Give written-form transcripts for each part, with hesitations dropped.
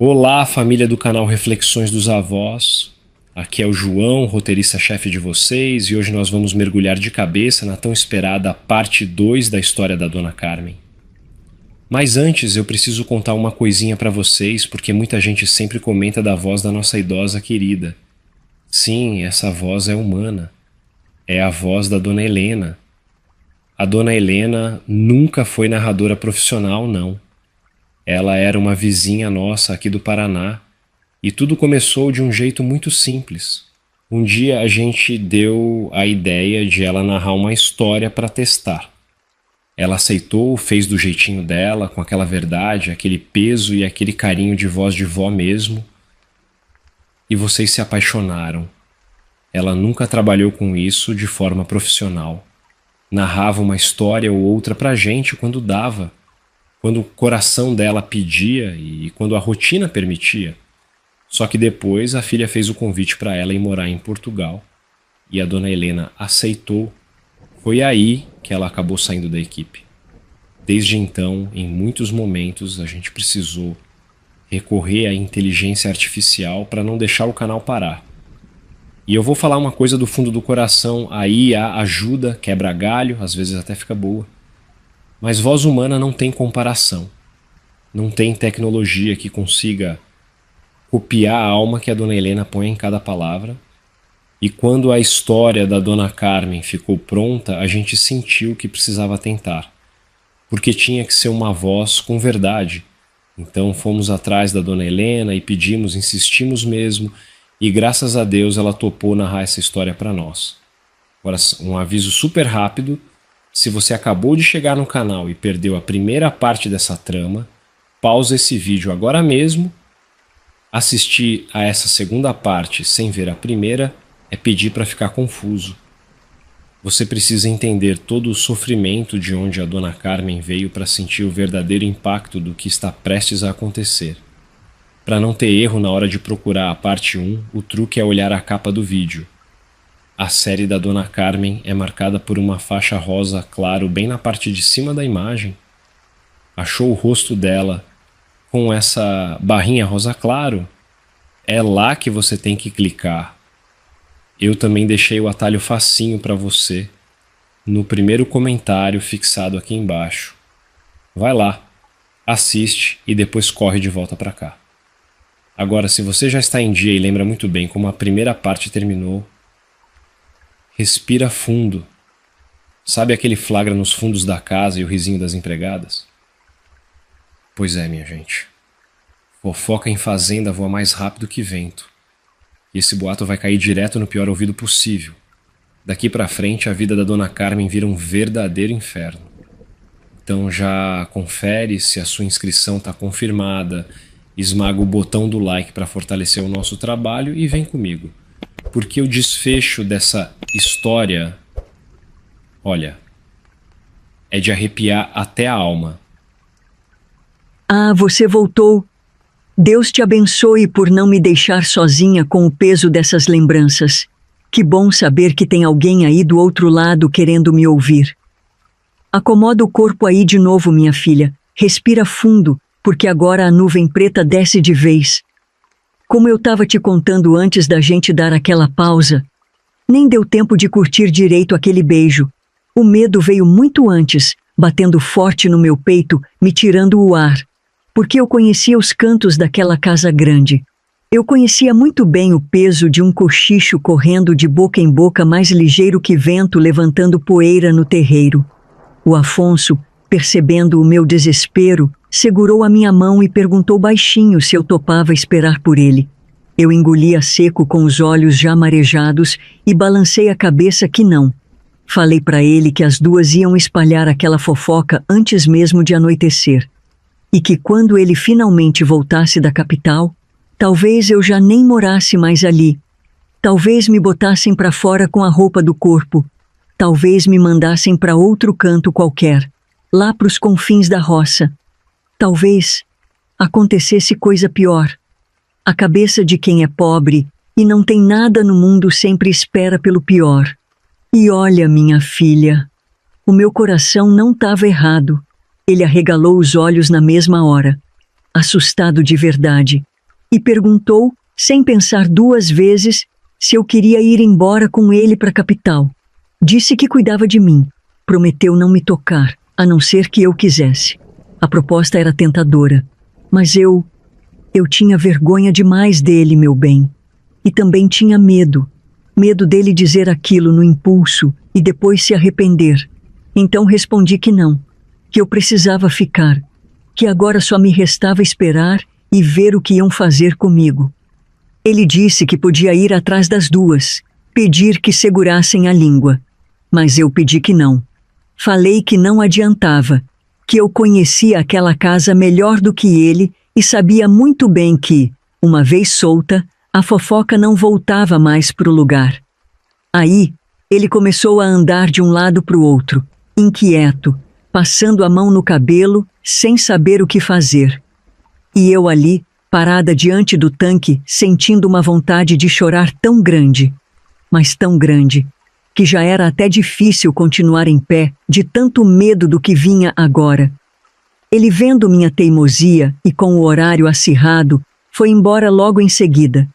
Olá, família do canal Reflexões dos Avós. Aqui é o João, roteirista-chefe de vocês, e hoje nós vamos mergulhar de cabeça na tão esperada parte 2 da história da Dona Carmen. Mas antes eu preciso contar uma coisinha pra vocês, porque muita gente sempre comenta da voz da nossa idosa querida. Sim, essa voz é humana. É a voz da Dona Helena. A Dona Helena nunca foi narradora profissional, não. Ela era uma vizinha nossa aqui do Paraná e tudo começou de um jeito muito simples. Um dia a gente deu a ideia de ela narrar uma história para testar. Ela aceitou, fez do jeitinho dela, com aquela verdade, aquele peso e aquele carinho de voz de vó mesmo. E vocês se apaixonaram. Ela nunca trabalhou com isso de forma profissional. Narrava uma história ou outra pra gente quando dava, quando o coração dela pedia e quando a rotina permitia. Só que depois a filha fez o convite para ela ir morar em Portugal e a Dona Helena aceitou. Foi aí que ela acabou saindo da equipe. Desde então, em muitos momentos, a gente precisou recorrer à inteligência artificial para não deixar o canal parar. E eu vou falar uma coisa do fundo do coração, a IA ajuda, quebra galho, às vezes até fica boa. Mas voz humana não tem comparação. Não tem tecnologia que consiga copiar a alma que a Dona Helena põe em cada palavra. E quando a história da Dona Carmen ficou pronta, a gente sentiu que precisava tentar. Porque tinha que ser uma voz com verdade. Então fomos atrás da Dona Helena e pedimos, insistimos mesmo, e graças a Deus ela topou narrar essa história para nós. Agora, um aviso super rápido. Se você acabou de chegar no canal e perdeu a primeira parte dessa trama, pausa esse vídeo agora mesmo. Assistir a essa segunda parte sem ver a primeira é pedir para ficar confuso. Você precisa entender todo o sofrimento de onde a Dona Carmen veio para sentir o verdadeiro impacto do que está prestes a acontecer. Para não ter erro na hora de procurar a parte 1, o truque é olhar a capa do vídeo. A série da Dona Carmen é marcada por uma faixa rosa claro bem na parte de cima da imagem. Achou o rosto dela com essa barrinha rosa claro? É lá que você tem que clicar. Eu também deixei o atalho facinho para você no primeiro comentário fixado aqui embaixo. Vai lá, assiste e depois corre de volta para cá. Agora, se você já está em dia e lembra muito bem como a primeira parte terminou, respira fundo. Sabe aquele flagra nos fundos da casa e o risinho das empregadas? Pois é, minha gente. Fofoca em fazenda voa mais rápido que vento. E esse boato vai cair direto no pior ouvido possível. Daqui pra frente a vida da Dona Carmen vira um verdadeiro inferno. Então já confere se a sua inscrição tá confirmada, esmaga o botão do like para fortalecer o nosso trabalho e vem comigo. Porque o desfecho dessa história, olha, é de arrepiar até a alma. Ah, você voltou. Deus te abençoe por não me deixar sozinha com o peso dessas lembranças. Que bom saber que tem alguém aí do outro lado querendo me ouvir. Acomoda o corpo aí de novo, minha filha. Respira fundo, porque agora a nuvem preta desce de vez. Como eu estava te contando antes da gente dar aquela pausa, nem deu tempo de curtir direito aquele beijo. O medo veio muito antes, batendo forte no meu peito, me tirando o ar. Porque eu conhecia os cantos daquela casa grande. Eu conhecia muito bem o peso de um cochicho correndo de boca em boca mais ligeiro que vento levantando poeira no terreiro. O Afonso, percebendo o meu desespero, segurou a minha mão e perguntou baixinho se eu topava esperar por ele. Eu engoli a seco com os olhos já marejados e balancei a cabeça que não. Falei para ele que as duas iam espalhar aquela fofoca antes mesmo de anoitecer. E que quando ele finalmente voltasse da capital, talvez eu já nem morasse mais ali. Talvez me botassem para fora com a roupa do corpo. Talvez me mandassem para outro canto qualquer, lá pros confins da roça. Talvez acontecesse coisa pior. A cabeça de quem é pobre e não tem nada no mundo sempre espera pelo pior. E olha, minha filha, o meu coração não estava errado. Ele arregalou os olhos na mesma hora. Assustado de verdade, e perguntou, sem pensar duas vezes, se eu queria ir embora com ele para a capital. Disse que cuidava de mim. Prometeu não me tocar, a não ser que eu quisesse. A proposta era tentadora, mas eu tinha vergonha demais dele, meu bem. E também tinha medo. Medo dele dizer aquilo no impulso e depois se arrepender. Então respondi que não, que eu precisava ficar, que agora só me restava esperar e ver o que iam fazer comigo. Ele disse que podia ir atrás das duas, pedir que segurassem a língua. Mas eu pedi que não. Falei que não adiantava, que eu conhecia aquela casa melhor do que ele e sabia muito bem que, uma vez solta, a fofoca não voltava mais para o lugar. Aí, ele começou a andar de um lado para o outro, inquieto, passando a mão no cabelo, sem saber o que fazer. E eu ali, parada diante do tanque, sentindo uma vontade de chorar tão grande, mas tão grande, que já era até difícil continuar em pé, de tanto medo do que vinha agora. Ele, vendo minha teimosia e com o horário acirrado, foi embora logo em seguida.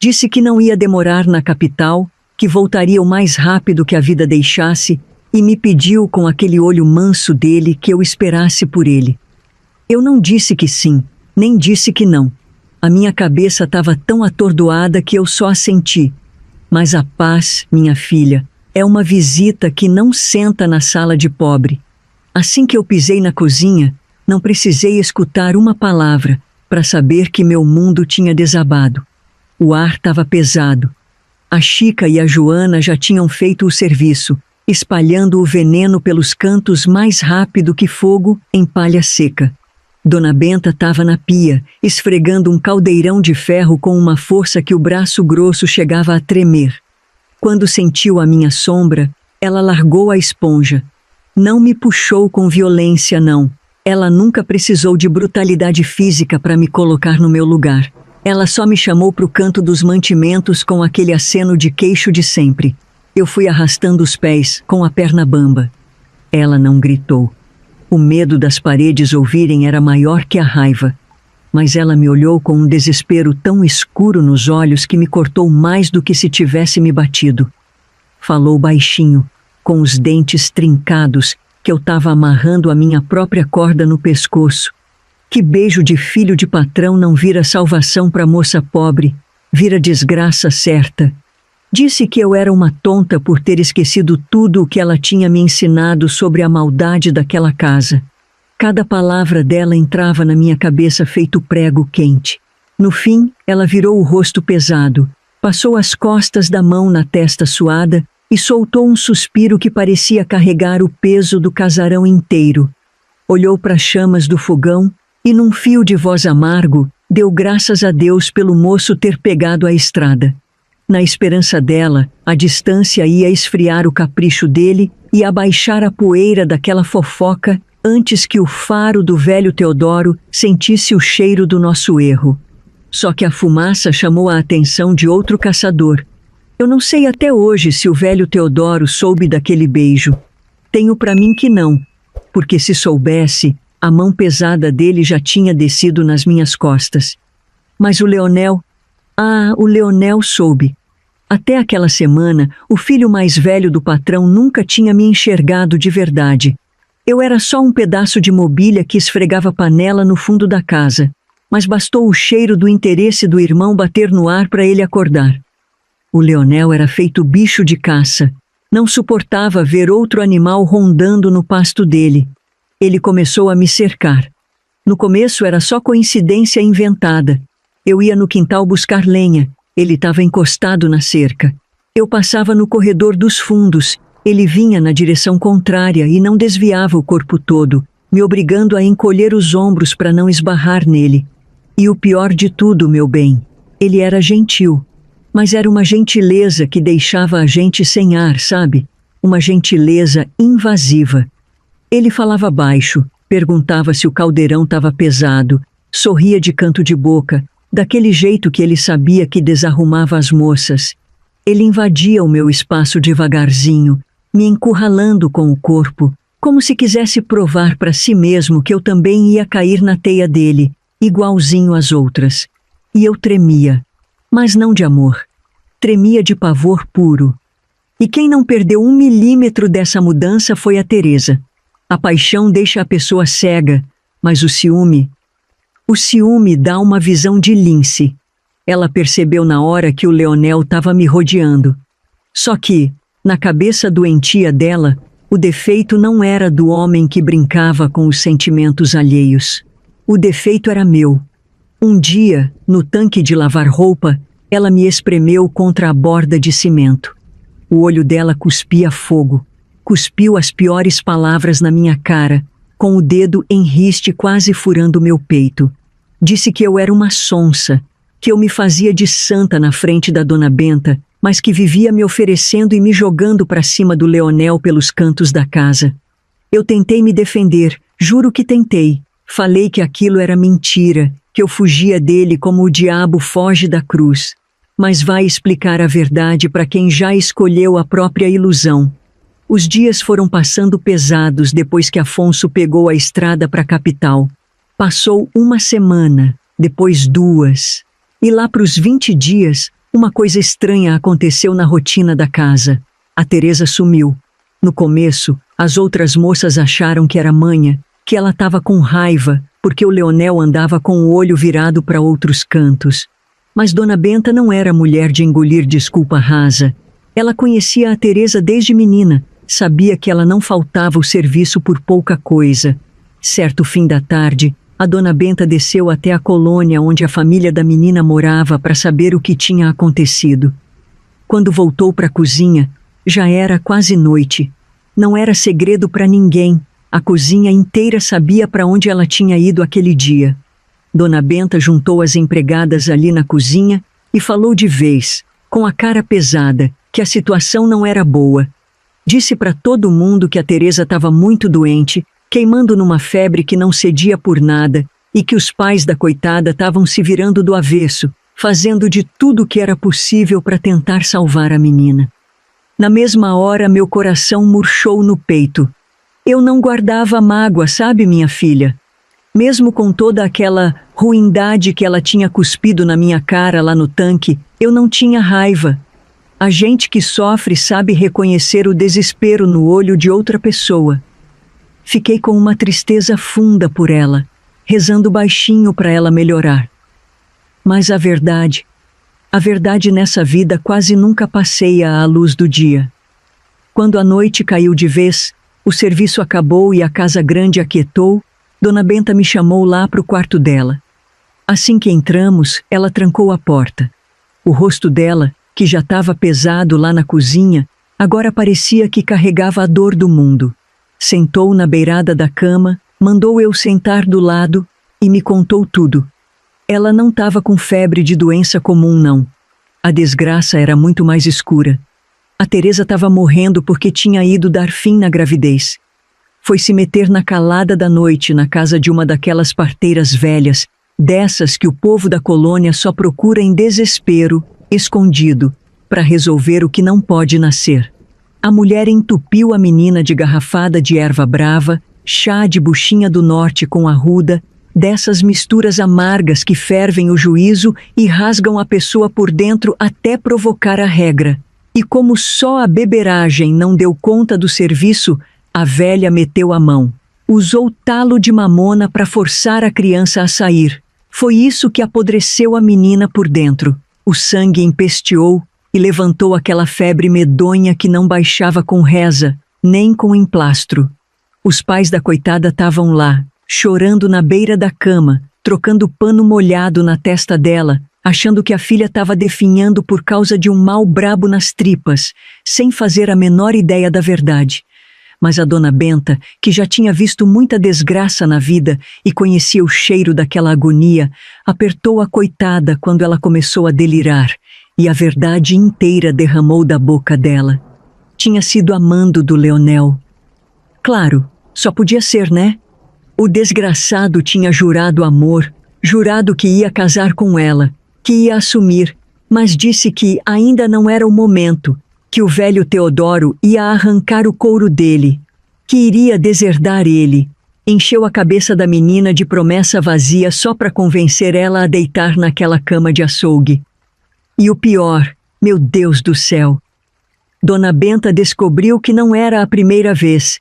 Disse que não ia demorar na capital, que voltaria o mais rápido que a vida deixasse, e me pediu com aquele olho manso dele que eu esperasse por ele. Eu não disse que sim, nem disse que não. A minha cabeça estava tão atordoada que eu só assenti. Mas a paz, minha filha, é uma visita que não senta na sala de pobre. Assim que eu pisei na cozinha, não precisei escutar uma palavra para saber que meu mundo tinha desabado. O ar estava pesado. A Chica e a Joana já tinham feito o serviço, espalhando o veneno pelos cantos mais rápido que fogo em palha seca. Dona Benta estava na pia, esfregando um caldeirão de ferro com uma força que o braço grosso chegava a tremer. Quando sentiu a minha sombra, ela largou a esponja. Não me puxou com violência, não. Ela nunca precisou de brutalidade física para me colocar no meu lugar. Ela só me chamou para o canto dos mantimentos com aquele aceno de queixo de sempre. Eu fui arrastando os pés, com a perna bamba. Ela não gritou. O medo das paredes ouvirem era maior que a raiva. Mas ela me olhou com um desespero tão escuro nos olhos que me cortou mais do que se tivesse me batido. Falou baixinho, com os dentes trincados, que eu estava amarrando a minha própria corda no pescoço. Que beijo de filho de patrão não vira salvação para moça pobre, vira desgraça certa. Disse que eu era uma tonta por ter esquecido tudo o que ela tinha me ensinado sobre a maldade daquela casa. Cada palavra dela entrava na minha cabeça feito prego quente. No fim, ela virou o rosto pesado, passou as costas da mão na testa suada e soltou um suspiro que parecia carregar o peso do casarão inteiro. Olhou para as chamas do fogão e, num fio de voz amargo, deu graças a Deus pelo moço ter pegado a estrada. Na esperança dela, a distância ia esfriar o capricho dele e abaixar a poeira daquela fofoca antes que o faro do velho Teodoro sentisse o cheiro do nosso erro. Só que a fumaça chamou a atenção de outro caçador. Eu não sei até hoje se o velho Teodoro soube daquele beijo. Tenho para mim que não, porque se soubesse, a mão pesada dele já tinha descido nas minhas costas. Mas o Leonel soube. Até aquela semana, o filho mais velho do patrão nunca tinha me enxergado de verdade. Eu era só um pedaço de mobília que esfregava panela no fundo da casa, mas bastou o cheiro do interesse do irmão bater no ar para ele acordar. O Leonel era feito bicho de caça. Não suportava ver outro animal rondando no pasto dele. Ele começou a me cercar. No começo era só coincidência inventada. Eu ia no quintal buscar lenha. Ele estava encostado na cerca. Eu passava no corredor dos fundos. Ele vinha na direção contrária e não desviava o corpo todo, me obrigando a encolher os ombros para não esbarrar nele. E o pior de tudo, meu bem, ele era gentil. Mas era uma gentileza que deixava a gente sem ar, sabe? Uma gentileza invasiva. Ele falava baixo, perguntava se o caldeirão estava pesado, sorria de canto de boca, daquele jeito que ele sabia que desarrumava as moças. Ele invadia o meu espaço devagarzinho, me encurralando com o corpo, como se quisesse provar para si mesmo que eu também ia cair na teia dele, igualzinho às outras. e eu tremia, mas não de amor. Tremia de pavor puro. E quem não perdeu 1 milímetro dessa mudança foi a Teresa. A paixão deixa a pessoa cega, mas o ciúme dá uma visão de lince. Ela percebeu na hora que o Leonel estava me rodeando. Só que, na cabeça doentia dela, o defeito não era do homem que brincava com os sentimentos alheios. O defeito era meu. Um dia, no tanque de lavar roupa, ela me espremeu contra a borda de cimento. O olho dela cuspia fogo. Cuspiu as piores palavras na minha cara, com o dedo em riste quase furando meu peito. Disse que eu era uma sonsa, que eu me fazia de santa na frente da Dona Benta, mas que vivia me oferecendo e me jogando para cima do Leonel pelos cantos da casa. Eu tentei me defender, juro que tentei. Falei que aquilo era mentira, que eu fugia dele como o diabo foge da cruz. Mas vai explicar a verdade para quem já escolheu a própria ilusão. Os dias foram passando pesados depois que Afonso pegou a estrada para a capital. Passou 1 semana, depois 2. E lá para os 20 dias, uma coisa estranha aconteceu na rotina da casa. A Teresa sumiu. No começo, as outras moças acharam que era manha, que ela estava com raiva, porque o Leonel andava com o olho virado para outros cantos. Mas Dona Benta não era mulher de engolir desculpa rasa. Ela conhecia a Teresa desde menina, sabia que ela não faltava o serviço por pouca coisa. Certo fim da tarde, a Dona Benta desceu até a colônia onde a família da menina morava para saber o que tinha acontecido. Quando voltou para a cozinha, já era quase noite. Não era segredo para ninguém. A cozinha inteira sabia para onde ela tinha ido aquele dia. Dona Benta juntou as empregadas ali na cozinha e falou de vez, com a cara pesada, que a situação não era boa. Disse para todo mundo que a Teresa estava muito doente, queimando numa febre que não cedia por nada, e que os pais da coitada estavam se virando do avesso, fazendo de tudo o que era possível para tentar salvar a menina. Na mesma hora, meu coração murchou no peito. Eu não guardava mágoa, sabe, minha filha? Mesmo com toda aquela ruindade que ela tinha cuspido na minha cara lá no tanque, eu não tinha raiva. A gente que sofre sabe reconhecer o desespero no olho de outra pessoa. Fiquei com uma tristeza funda por ela, rezando baixinho para ela melhorar. Mas a verdade nessa vida quase nunca passeia à luz do dia. Quando a noite caiu de vez, o serviço acabou e a casa grande aquietou, Dona Benta me chamou lá para o quarto dela. Assim que entramos, ela trancou a porta. O rosto dela, que já estava pesado lá na cozinha, agora parecia que carregava a dor do mundo. Sentou na beirada da cama, mandou eu sentar do lado e me contou tudo. Ela não estava com febre de doença comum, não. A desgraça era muito mais escura. A Teresa estava morrendo porque tinha ido dar fim na gravidez. Foi se meter na calada da noite na casa de uma daquelas parteiras velhas, dessas que o povo da colônia só procura em desespero, escondido, para resolver o que não pode nascer. A mulher entupiu a menina de garrafada de erva brava, chá de buchinha do norte com arruda, dessas misturas amargas que fervem o juízo e rasgam a pessoa por dentro até provocar a regra. E como só a beberagem não deu conta do serviço, a velha meteu a mão. Usou talo de mamona para forçar a criança a sair. Foi isso que apodreceu a menina por dentro. O sangue empesteou e levantou aquela febre medonha que não baixava com reza, nem com emplastro. Os pais da coitada estavam lá, chorando na beira da cama, trocando pano molhado na testa dela, achando que a filha estava definhando por causa de um mal brabo nas tripas, sem fazer a menor ideia da verdade. Mas a Dona Benta, que já tinha visto muita desgraça na vida e conhecia o cheiro daquela agonia, apertou a coitada quando ela começou a delirar, e a verdade inteira derramou da boca dela. Tinha sido amando do Leonel. Claro, só podia ser, né? O desgraçado tinha jurado amor, jurado que ia casar com ela, que ia assumir, mas disse que ainda não era o momento, que o velho Teodoro ia arrancar o couro dele, que iria deserdar ele, Encheu a cabeça da menina de promessa vazia só para convencer ela a deitar naquela cama de açougue. E o pior, meu Deus do céu! Dona Benta descobriu que não era a primeira vez.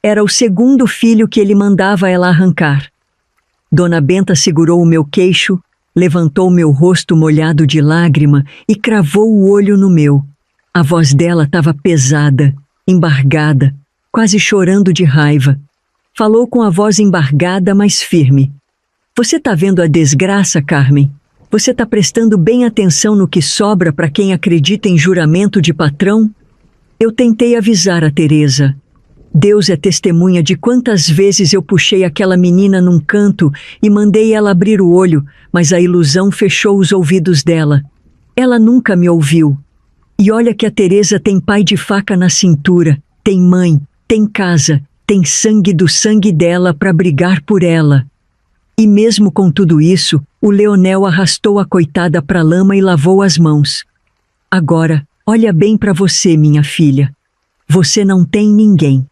Era o segundo filho que ele mandava ela arrancar. Dona Benta segurou o meu queixo, levantou meu rosto molhado de lágrima e cravou o olho no meu. A voz dela estava pesada, embargada, quase chorando de raiva. Falou com a voz embargada, mas firme. Você tá vendo a desgraça, Carmen? Você tá prestando bem atenção no que sobra para quem acredita em juramento de patrão? Eu tentei avisar a Teresa. Deus é testemunha de quantas vezes eu puxei aquela menina num canto e mandei ela abrir o olho, mas a ilusão fechou os ouvidos dela. Ela nunca me ouviu. E olha que a Teresa tem pai de faca na cintura, tem mãe, tem casa, tem sangue do sangue dela para brigar por ela. E mesmo com tudo isso, o Leonel arrastou a coitada para a lama e lavou as mãos. Agora, olha bem para você, minha filha. Você não tem ninguém.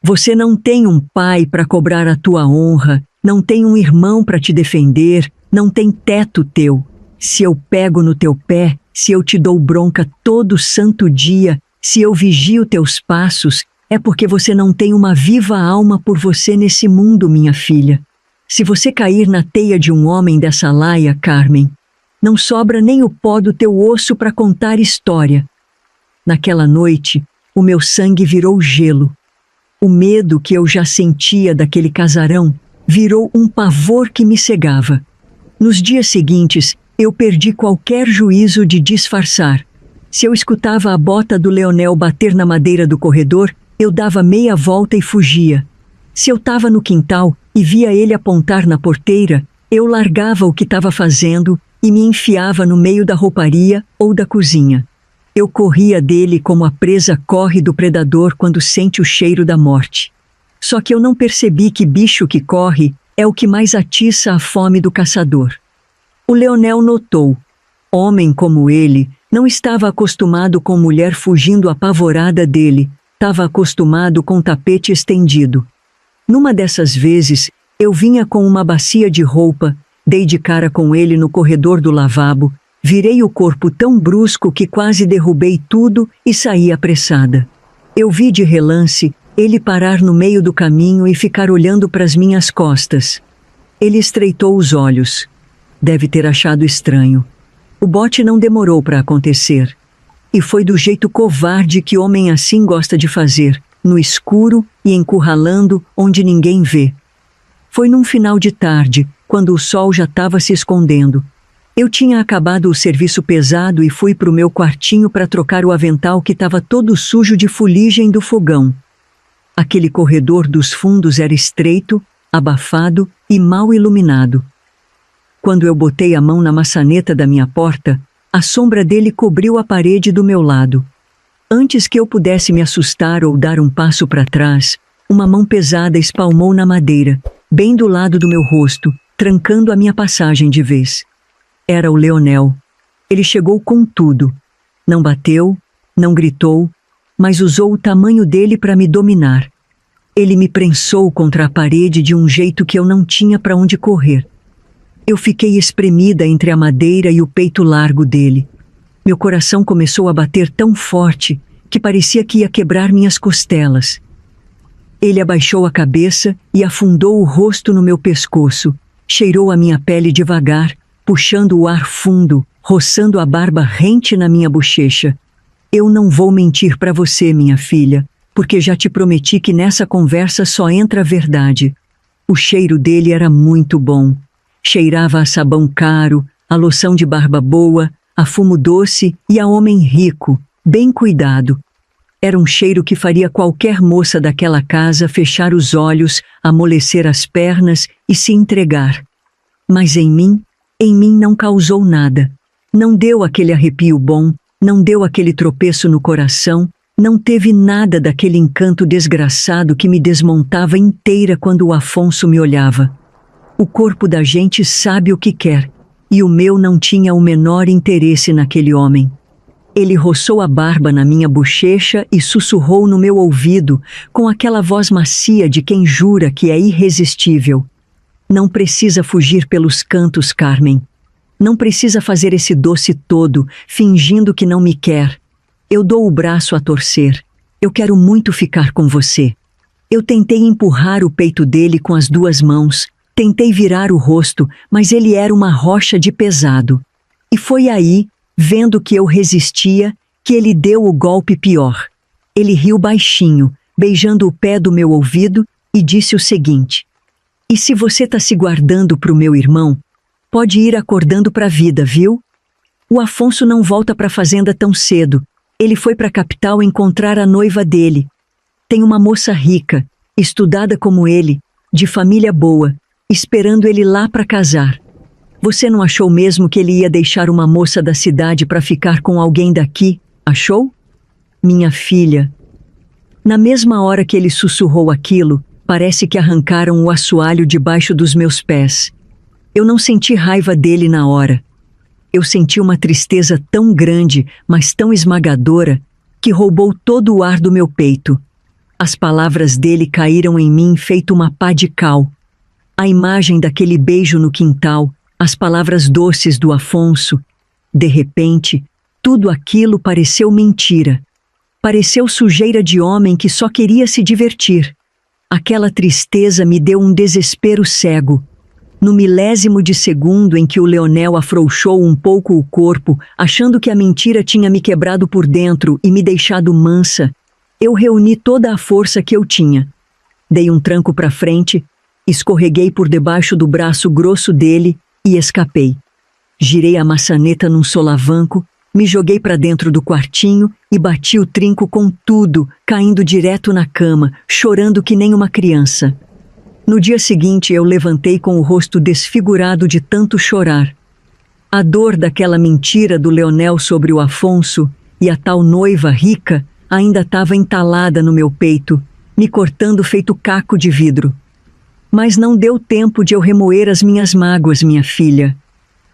Você não tem um pai para cobrar a tua honra, não tem um irmão para te defender, não tem teto teu. Se eu pego no teu pé, se eu te dou bronca todo santo dia, se eu vigio teus passos, é porque você não tem uma viva alma por você nesse mundo, minha filha. Se você cair na teia de um homem dessa laia, Carmen, não sobra nem o pó do teu osso para contar história. Naquela noite, o meu sangue virou gelo. O medo que eu já sentia daquele casarão virou um pavor que me cegava. Nos dias seguintes, eu perdi qualquer juízo de disfarçar. Se eu escutava a bota do Leonel bater na madeira do corredor, eu dava meia volta e fugia. Se eu estava no quintal e via ele apontar na porteira, eu largava o que estava fazendo e me enfiava no meio da rouparia ou da cozinha. Eu corria dele como a presa corre do predador quando sente o cheiro da morte. Só que eu não percebi que bicho que corre é o que mais atiça a fome do caçador. O Leonel notou. Homem como ele não estava acostumado com mulher fugindo apavorada dele, estava acostumado com tapete estendido. Numa dessas vezes, eu vinha com uma bacia de roupa, dei de cara com ele no corredor do lavabo, virei o corpo tão brusco que quase derrubei tudo e saí apressada. Eu vi de relance ele parar no meio do caminho e ficar olhando para as minhas costas. Ele estreitou os olhos. Deve ter achado estranho. O bote não demorou para acontecer. E foi do jeito covarde que homem assim gosta de fazer, no escuro e encurralando onde ninguém vê. Foi num final de tarde, quando o sol já estava se escondendo. Eu tinha acabado o serviço pesado e fui para o meu quartinho para trocar o avental que estava todo sujo de fuligem do fogão. Aquele corredor dos fundos era estreito, abafado e mal iluminado. Quando eu botei a mão na maçaneta da minha porta, a sombra dele cobriu a parede do meu lado. Antes que eu pudesse me assustar ou dar um passo para trás, uma mão pesada espalmou na madeira, bem do lado do meu rosto, trancando a minha passagem de vez. Era o Leonel. Ele chegou com tudo. Não bateu, não gritou, mas usou o tamanho dele para me dominar. Ele me prensou contra a parede de um jeito que eu não tinha para onde correr. Eu fiquei espremida entre a madeira e o peito largo dele. Meu coração começou a bater tão forte que parecia que ia quebrar minhas costelas. Ele abaixou a cabeça e afundou o rosto no meu pescoço, cheirou a minha pele devagar, puxando o ar fundo, roçando a barba rente na minha bochecha. Eu não vou mentir para você, minha filha, porque já te prometi que nessa conversa só entra a verdade. O cheiro dele era muito bom. Cheirava a sabão caro, a loção de barba boa, a fumo doce e a homem rico, bem cuidado. Era um cheiro que faria qualquer moça daquela casa fechar os olhos, amolecer as pernas e se entregar. Mas em mim não causou nada. Não deu aquele arrepio bom, não deu aquele tropeço no coração, não teve nada daquele encanto desgraçado que me desmontava inteira quando o Afonso me olhava. O corpo da gente sabe o que quer, e o meu não tinha o menor interesse naquele homem. Ele roçou a barba na minha bochecha e sussurrou no meu ouvido, com aquela voz macia de quem jura que é irresistível. Não precisa fugir pelos cantos, Carmen. Não precisa fazer esse doce todo, fingindo que não me quer. Eu dou o braço a torcer. Eu quero muito ficar com você. Eu tentei empurrar o peito dele com as 2 mãos. Tentei virar o rosto, mas ele era uma rocha de pesado. E foi aí, vendo que eu resistia, que ele deu o golpe pior. Ele riu baixinho, beijando o pé do meu ouvido, e disse o seguinte: "E se você tá se guardando pro meu irmão, pode ir acordando pra vida, viu? O Afonso não volta pra fazenda tão cedo. Ele foi pra capital encontrar a noiva dele. Tem uma moça rica, estudada como ele, de família boa, esperando ele lá pra casar. Você não achou mesmo que ele ia deixar uma moça da cidade pra ficar com alguém daqui? Achou? Minha filha." Na mesma hora que ele sussurrou aquilo, parece que arrancaram o assoalho debaixo dos meus pés. Eu não senti raiva dele na hora. Eu senti uma tristeza tão grande, mas tão esmagadora, que roubou todo o ar do meu peito. As palavras dele caíram em mim feito uma pá de cal. A imagem daquele beijo no quintal, as palavras doces do Afonso. De repente, tudo aquilo pareceu mentira. Pareceu sujeira de homem que só queria se divertir. Aquela tristeza me deu um desespero cego. No milésimo de segundo em que o Leonel afrouxou um pouco o corpo, achando que a mentira tinha me quebrado por dentro e me deixado mansa, eu reuni toda a força que eu tinha. Dei um tranco para frente, escorreguei por debaixo do braço grosso dele e escapei. Girei a maçaneta num solavanco, me joguei para dentro do quartinho e bati o trinco com tudo, caindo direto na cama, chorando que nem uma criança. No dia seguinte eu levantei com o rosto desfigurado de tanto chorar. A dor daquela mentira do Leonel sobre o Afonso e a tal noiva rica ainda estava entalada no meu peito, me cortando feito caco de vidro. Mas não deu tempo de eu remoer as minhas mágoas, minha filha.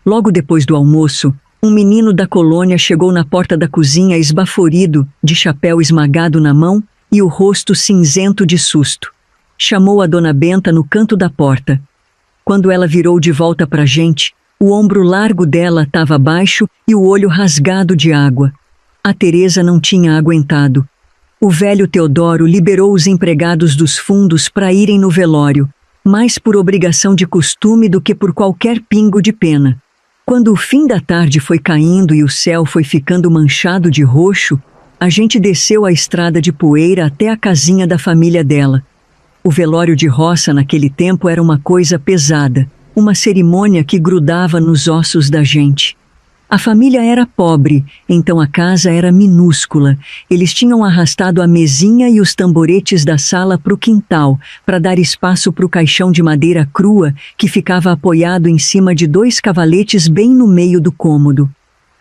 Logo depois do almoço, um menino da colônia chegou na porta da cozinha esbaforido, de chapéu esmagado na mão e o rosto cinzento de susto. Chamou a dona Benta no canto da porta. Quando ela virou de volta para a gente, o ombro largo dela estava baixo e o olho rasgado de água. A Teresa não tinha aguentado. O velho Teodoro liberou os empregados dos fundos para irem no velório, mais por obrigação de costume do que por qualquer pingo de pena. Quando o fim da tarde foi caindo e o céu foi ficando manchado de roxo, a gente desceu a estrada de poeira até a casinha da família dela. O velório de roça naquele tempo era uma coisa pesada, uma cerimônia que grudava nos ossos da gente. A família era pobre, então a casa era minúscula. Eles tinham arrastado a mesinha e os tamboretes da sala para o quintal, para dar espaço para o caixão de madeira crua que ficava apoiado em cima de 2 cavaletes bem no meio do cômodo.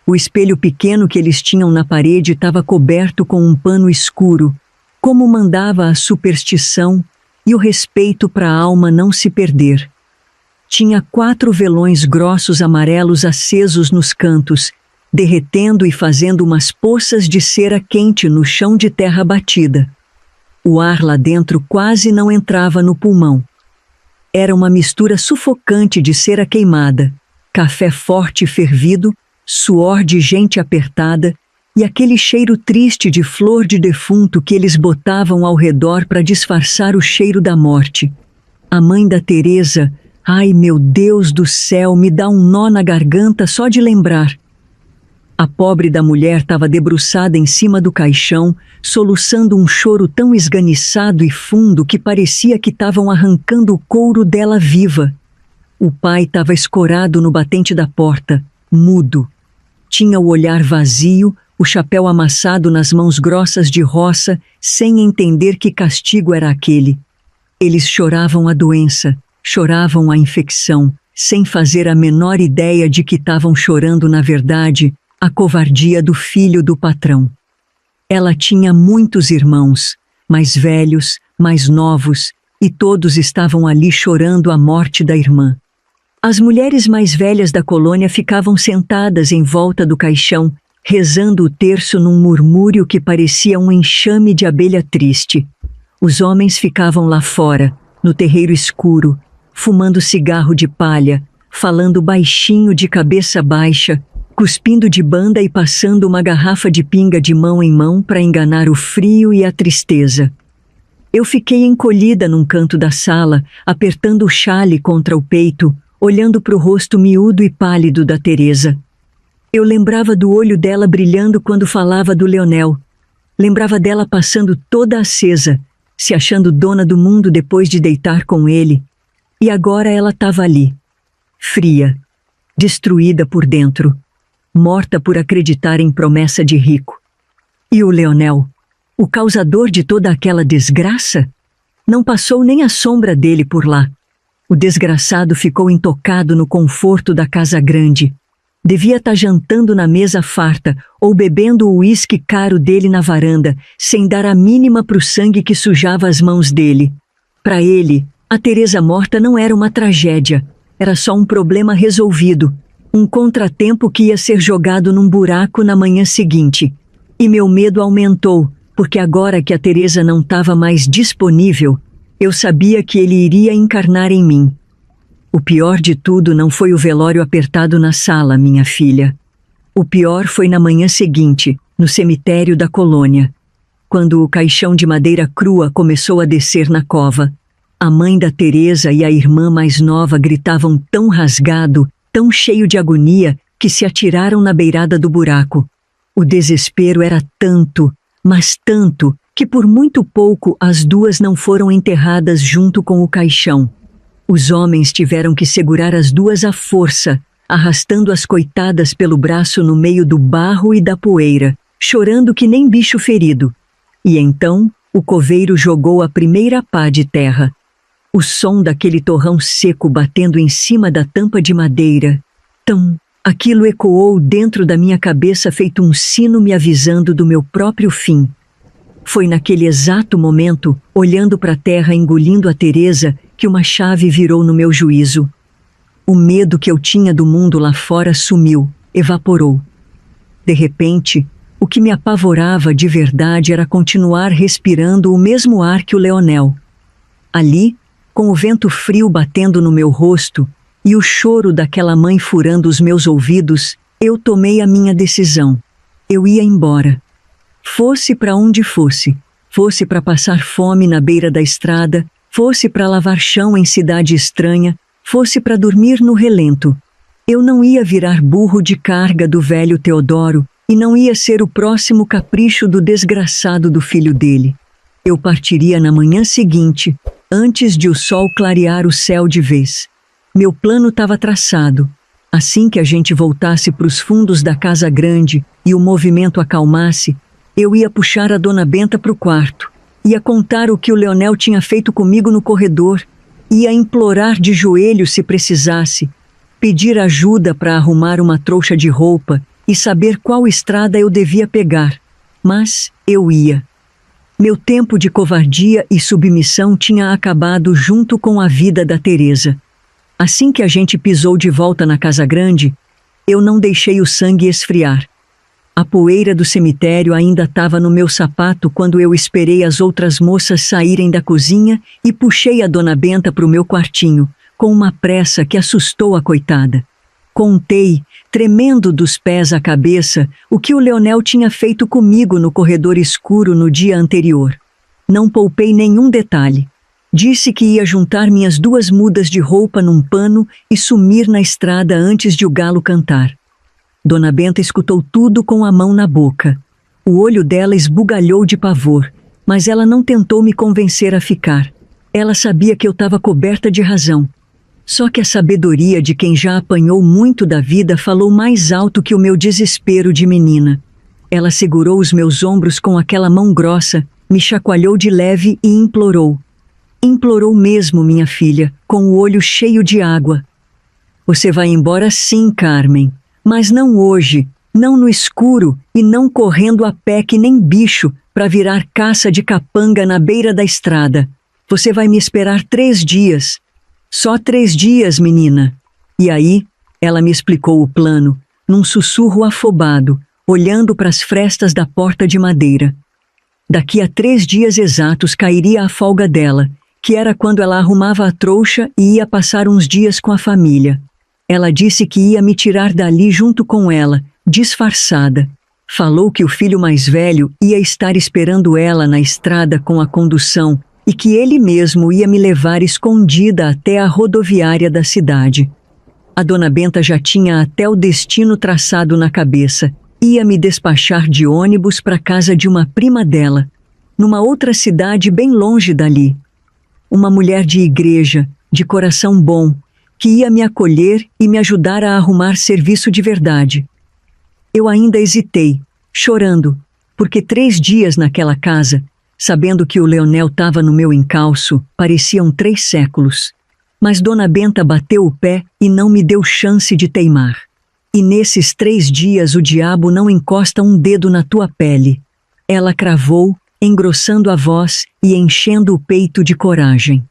O espelho pequeno que eles tinham na parede estava coberto com um pano escuro, como mandava a superstição e o respeito para a alma não se perder. Tinha 4 velões grossos amarelos acesos nos cantos, derretendo e fazendo umas poças de cera quente no chão de terra batida. O ar lá dentro quase não entrava no pulmão. Era uma mistura sufocante de cera queimada, café forte e fervido, suor de gente apertada e aquele cheiro triste de flor de defunto que eles botavam ao redor para disfarçar o cheiro da morte. A mãe da Teresa, ai meu Deus do céu, me dá um nó na garganta só de lembrar. A pobre da mulher estava debruçada em cima do caixão, soluçando um choro tão esganiçado e fundo que parecia que estavam arrancando o couro dela viva. O pai estava escorado no batente da porta, mudo. Tinha o olhar vazio, o chapéu amassado nas mãos grossas de roça, sem entender que castigo era aquele. Eles choravam a doença, choravam a infecção, sem fazer a menor ideia de que estavam chorando na verdade a covardia do filho do patrão. Ela tinha muitos irmãos, mais velhos, mais novos, e todos estavam ali chorando a morte da irmã. As mulheres mais velhas da colônia ficavam sentadas em volta do caixão, rezando o terço num murmúrio que parecia um enxame de abelha triste. Os homens ficavam lá fora, no terreiro escuro, fumando cigarro de palha, falando baixinho de cabeça baixa, cuspindo de banda e passando uma garrafa de pinga de mão em mão para enganar o frio e a tristeza. Eu fiquei encolhida num canto da sala, apertando o xale contra o peito, olhando para o rosto miúdo e pálido da Teresa. Eu lembrava do olho dela brilhando quando falava do Leonel. Lembrava dela passando toda acesa, se achando dona do mundo depois de deitar com ele. E agora ela estava ali, fria, destruída por dentro, morta por acreditar em promessa de rico. E o Leonel, o causador de toda aquela desgraça? Não passou nem a sombra dele por lá. O desgraçado ficou intocado no conforto da casa grande. Devia estar jantando na mesa farta ou bebendo o uísque caro dele na varanda, sem dar a mínima pro sangue que sujava as mãos dele. Para ele, a Teresa morta não era uma tragédia, era só um problema resolvido, um contratempo que ia ser jogado num buraco na manhã seguinte. E meu medo aumentou, porque agora que a Teresa não estava mais disponível, eu sabia que ele iria encarnar em mim. O pior de tudo não foi o velório apertado na sala, minha filha. O pior foi na manhã seguinte, no cemitério da colônia, quando o caixão de madeira crua começou a descer na cova. A mãe da Teresa e a irmã mais nova gritavam tão rasgado, tão cheio de agonia, que se atiraram na beirada do buraco. O desespero era tanto, mas tanto, que por muito pouco as duas não foram enterradas junto com o caixão. Os homens tiveram que segurar as duas à força, arrastando as coitadas pelo braço no meio do barro e da poeira, chorando que nem bicho ferido. E então, o coveiro jogou a primeira pá de terra. O som daquele torrão seco batendo em cima da tampa de madeira. Aquilo ecoou dentro da minha cabeça feito um sino me avisando do meu próprio fim. Foi naquele exato momento, olhando para a terra engolindo a Teresa, que uma chave virou no meu juízo. O medo que eu tinha do mundo lá fora sumiu, evaporou. De repente, o que me apavorava de verdade era continuar respirando o mesmo ar que o Leonel. Ali, com o vento frio batendo no meu rosto e o choro daquela mãe furando os meus ouvidos, eu tomei a minha decisão. Eu ia embora. Fosse para onde fosse para passar fome na beira da estrada, fosse para lavar chão em cidade estranha, fosse para dormir no relento. Eu não ia virar burro de carga do velho Teodoro e não ia ser o próximo capricho do desgraçado do filho dele. Eu partiria na manhã seguinte, antes de o sol clarear o céu de vez. Meu plano estava traçado. Assim que a gente voltasse para os fundos da casa grande e o movimento acalmasse, eu ia puxar a Dona Benta para o quarto, ia contar o que o Leonel tinha feito comigo no corredor, ia implorar de joelhos se precisasse, pedir ajuda para arrumar uma trouxa de roupa e saber qual estrada eu devia pegar. Mas eu ia. Meu tempo de covardia e submissão tinha acabado junto com a vida da Teresa. Assim que a gente pisou de volta na casa grande, eu não deixei o sangue esfriar. A poeira do cemitério ainda estava no meu sapato quando eu esperei as outras moças saírem da cozinha e puxei a Dona Benta para o meu quartinho, com uma pressa que assustou a coitada. Contei, tremendo dos pés à cabeça, o que o Leonel tinha feito comigo no corredor escuro no dia anterior. Não poupei nenhum detalhe. Disse que ia juntar minhas 2 mudas de roupa num pano e sumir na estrada antes de o galo cantar. Dona Benta escutou tudo com a mão na boca. O olho dela esbugalhou de pavor, mas ela não tentou me convencer a ficar. Ela sabia que eu estava coberta de razão. Só que a sabedoria de quem já apanhou muito da vida falou mais alto que o meu desespero de menina. Ela segurou os meus ombros com aquela mão grossa, me chacoalhou de leve e implorou. Implorou mesmo, minha filha, com o olho cheio de água. Você vai embora sim, Carmen. Mas não hoje, não no escuro e não correndo a pé que nem bicho para virar caça de capanga na beira da estrada. Você vai me esperar 3 dias. Só 3 dias, menina. E aí, ela me explicou o plano, num sussurro afobado, olhando para as frestas da porta de madeira. Daqui a 3 dias exatos cairia a folga dela, que era quando ela arrumava a trouxa e ia passar uns dias com a família. Ela disse que ia me tirar dali junto com ela, disfarçada. Falou que o filho mais velho ia estar esperando ela na estrada com a condução e que ele mesmo ia me levar escondida até a rodoviária da cidade. A dona Benta já tinha até o destino traçado na cabeça. Ia me despachar de ônibus para a casa de uma prima dela, numa outra cidade bem longe dali. Uma mulher de igreja, de coração bom, que ia me acolher e me ajudar a arrumar serviço de verdade. Eu ainda hesitei, chorando, porque 3 dias naquela casa, sabendo que o Leonel estava no meu encalço, pareciam 3 séculos. Mas dona Benta bateu o pé e não me deu chance de teimar. E nesses 3 dias o diabo não encosta um dedo na tua pele. Ela cravou, engrossando a voz e enchendo o peito de coragem.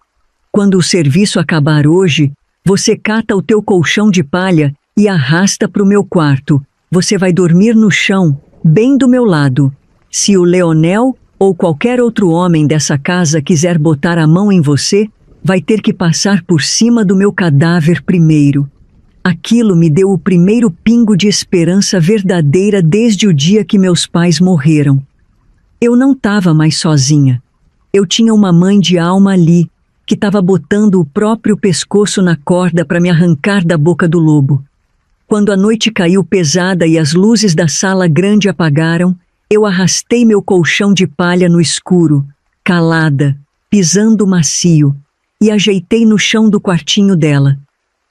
Quando o serviço acabar hoje, você cata o teu colchão de palha e arrasta para o meu quarto. Você vai dormir no chão, bem do meu lado. Se o Leonel ou qualquer outro homem dessa casa quiser botar a mão em você, vai ter que passar por cima do meu cadáver primeiro. Aquilo me deu o primeiro pingo de esperança verdadeira desde o dia que meus pais morreram. Eu não estava mais sozinha. Eu tinha uma mãe de alma ali, que estava botando o próprio pescoço na corda para me arrancar da boca do lobo. Quando a noite caiu pesada e as luzes da sala grande apagaram, eu arrastei meu colchão de palha no escuro, calada, pisando macio, e ajeitei no chão do quartinho dela.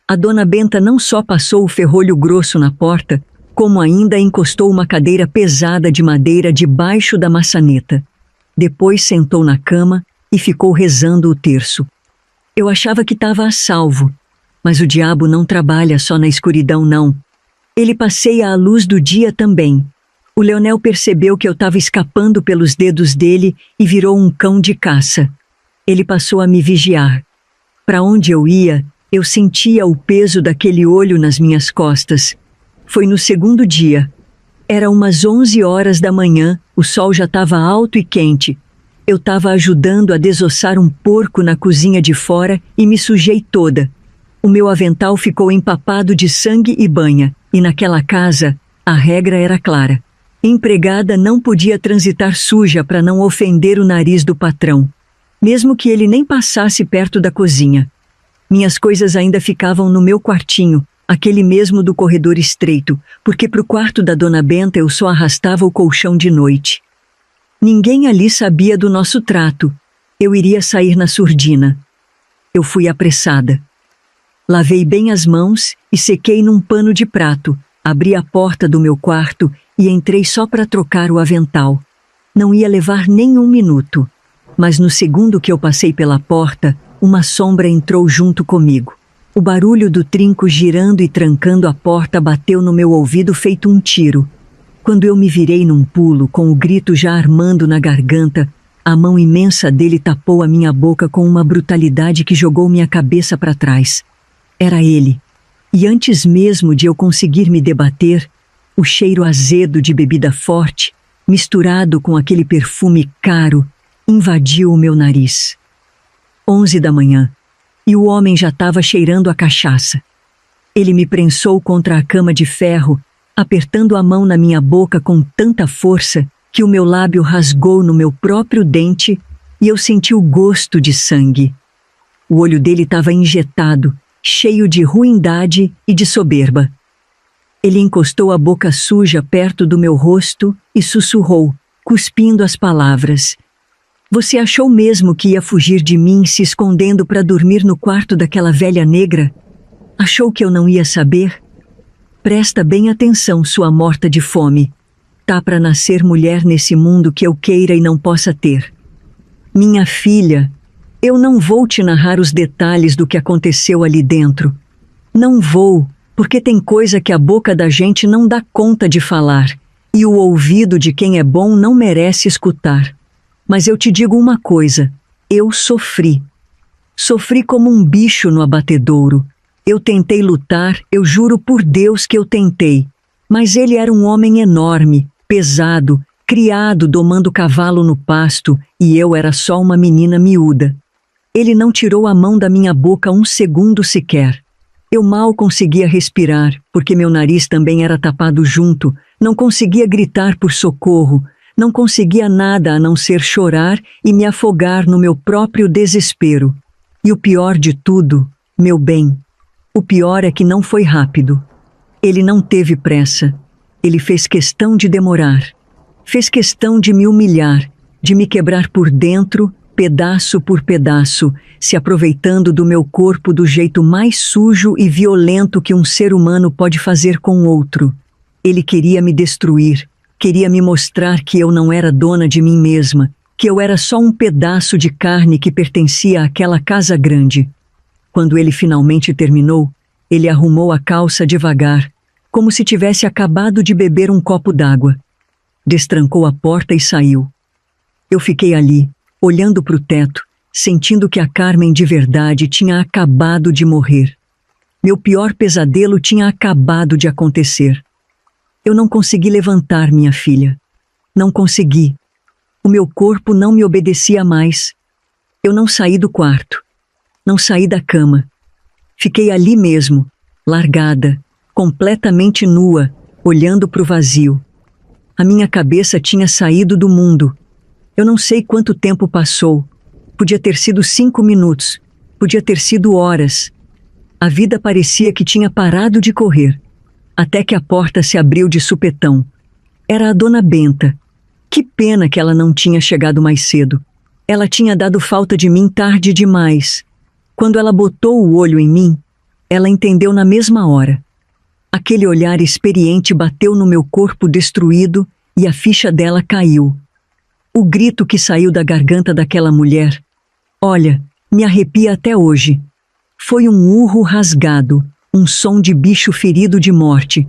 A dona Benta não só passou o ferrolho grosso na porta, como ainda encostou uma cadeira pesada de madeira debaixo da maçaneta. Depois sentou na cama e ficou rezando o terço. Eu achava que estava a salvo, mas o diabo não trabalha só na escuridão, não. Ele passeia à luz do dia também. O Leonel percebeu que eu estava escapando pelos dedos dele e virou um cão de caça. Ele passou a me vigiar. Para onde eu ia, eu sentia o peso daquele olho nas minhas costas. Foi no 2º dia. Era umas 11 horas da manhã, o sol já estava alto e quente. Eu estava ajudando a desossar um porco na cozinha de fora e me sujei toda. O meu avental ficou empapado de sangue e banha, e naquela casa, a regra era clara. Empregada não podia transitar suja para não ofender o nariz do patrão, mesmo que ele nem passasse perto da cozinha. Minhas coisas ainda ficavam no meu quartinho, aquele mesmo do corredor estreito, porque para o quarto da dona Benta eu só arrastava o colchão de noite. Ninguém ali sabia do nosso trato. Eu iria sair na surdina. Eu fui apressada. Lavei bem as mãos e sequei num pano de prato, abri a porta do meu quarto e entrei só para trocar o avental. Não ia levar nem 1 minuto, mas no segundo que eu passei pela porta, uma sombra entrou junto comigo. O barulho do trinco girando e trancando a porta bateu no meu ouvido feito um tiro. Quando eu me virei num pulo, com o grito já armando na garganta, a mão imensa dele tapou a minha boca com uma brutalidade que jogou minha cabeça para trás. Era ele. E antes mesmo de eu conseguir me debater, o cheiro azedo de bebida forte, misturado com aquele perfume caro, invadiu o meu nariz. 11 da manhã, e o homem já estava cheirando a cachaça. Ele me prensou contra a cama de ferro, apertando a mão na minha boca com tanta força que o meu lábio rasgou no meu próprio dente e eu senti o gosto de sangue. O olho dele estava injetado, cheio de ruindade e de soberba. Ele encostou a boca suja perto do meu rosto e sussurrou, cuspindo as palavras: "Você achou mesmo que ia fugir de mim se escondendo para dormir no quarto daquela velha negra? Achou que eu não ia saber? Presta bem atenção, sua morta de fome. Tá para nascer mulher nesse mundo que eu queira e não possa ter. Minha filha, eu não vou te narrar os detalhes do que aconteceu ali dentro. Não vou, porque tem coisa que a boca da gente não dá conta de falar, e o ouvido de quem é bom não merece escutar. Mas eu te digo uma coisa, eu sofri. Sofri como um bicho no abatedouro. Eu tentei lutar, eu juro por Deus que eu tentei. Mas ele era um homem enorme, pesado, criado domando cavalo no pasto, e eu era só uma menina miúda. Ele não tirou a mão da minha boca um segundo sequer. Eu mal conseguia respirar, porque meu nariz também era tapado junto, não conseguia gritar por socorro, não conseguia nada a não ser chorar e me afogar no meu próprio desespero. E o pior de tudo, meu bem, o pior é que não foi rápido. Ele não teve pressa. Ele fez questão de demorar. Fez questão de me humilhar, de me quebrar por dentro, pedaço por pedaço, se aproveitando do meu corpo do jeito mais sujo e violento que um ser humano pode fazer com outro. Ele queria me destruir, queria me mostrar que eu não era dona de mim mesma, que eu era só um pedaço de carne que pertencia àquela casa grande. Quando ele finalmente terminou, ele arrumou a calça devagar, como se tivesse acabado de beber um copo d'água. Destrancou a porta e saiu. Eu fiquei ali, olhando para o teto, sentindo que a Carmen de verdade tinha acabado de morrer. Meu pior pesadelo tinha acabado de acontecer. Eu não consegui levantar minha filha. Não consegui. O meu corpo não me obedecia mais. Eu não saí do quarto. Não saí da cama. Fiquei ali mesmo, largada, completamente nua, olhando para o vazio. A minha cabeça tinha saído do mundo. Eu não sei quanto tempo passou. Podia ter sido 5 minutos. Podia ter sido horas. A vida parecia que tinha parado de correr. Até que a porta se abriu de supetão. Era a dona Benta. Que pena que ela não tinha chegado mais cedo. Ela tinha dado falta de mim tarde demais. Quando ela botou o olho em mim, ela entendeu na mesma hora. Aquele olhar experiente bateu no meu corpo destruído e a ficha dela caiu. O grito que saiu da garganta daquela mulher, olha, me arrepia até hoje. Foi um urro rasgado, um som de bicho ferido de morte.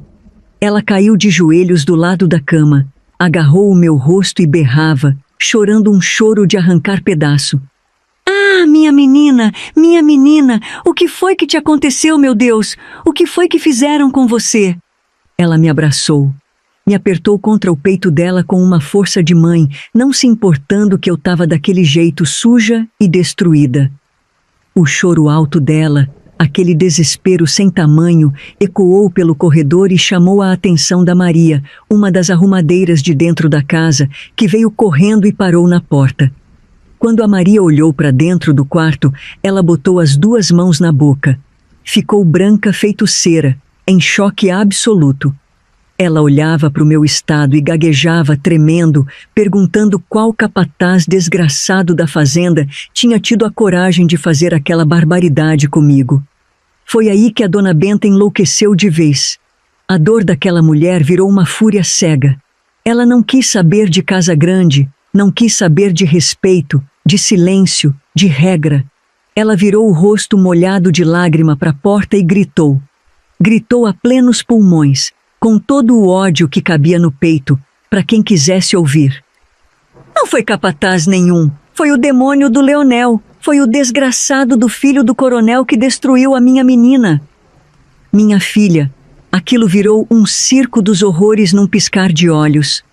Ela caiu de joelhos do lado da cama, agarrou o meu rosto e berrava, chorando um choro de arrancar pedaço. Ah, minha menina, o que foi que te aconteceu, meu Deus? O que foi que fizeram com você? Ela me abraçou, me apertou contra o peito dela com uma força de mãe, não se importando que eu estava daquele jeito suja e destruída. O choro alto dela, aquele desespero sem tamanho, ecoou pelo corredor e chamou a atenção da Maria, uma das arrumadeiras de dentro da casa, que veio correndo e parou na porta. Quando a Maria olhou para dentro do quarto, ela botou as 2 mãos na boca. Ficou branca feito cera, em choque absoluto. Ela olhava para o meu estado e gaguejava, tremendo, perguntando qual capataz desgraçado da fazenda tinha tido a coragem de fazer aquela barbaridade comigo. Foi aí que a dona Benta enlouqueceu de vez. A dor daquela mulher virou uma fúria cega. Ela não quis saber de casa grande, não quis saber de respeito, de silêncio, de regra. Ela virou o rosto molhado de lágrima para a porta e gritou. Gritou a plenos pulmões, com todo o ódio que cabia no peito, para quem quisesse ouvir. Não foi capataz nenhum, foi o demônio do Leonel, foi o desgraçado do filho do coronel que destruiu a minha menina. Minha filha, aquilo virou um circo dos horrores num piscar de olhos.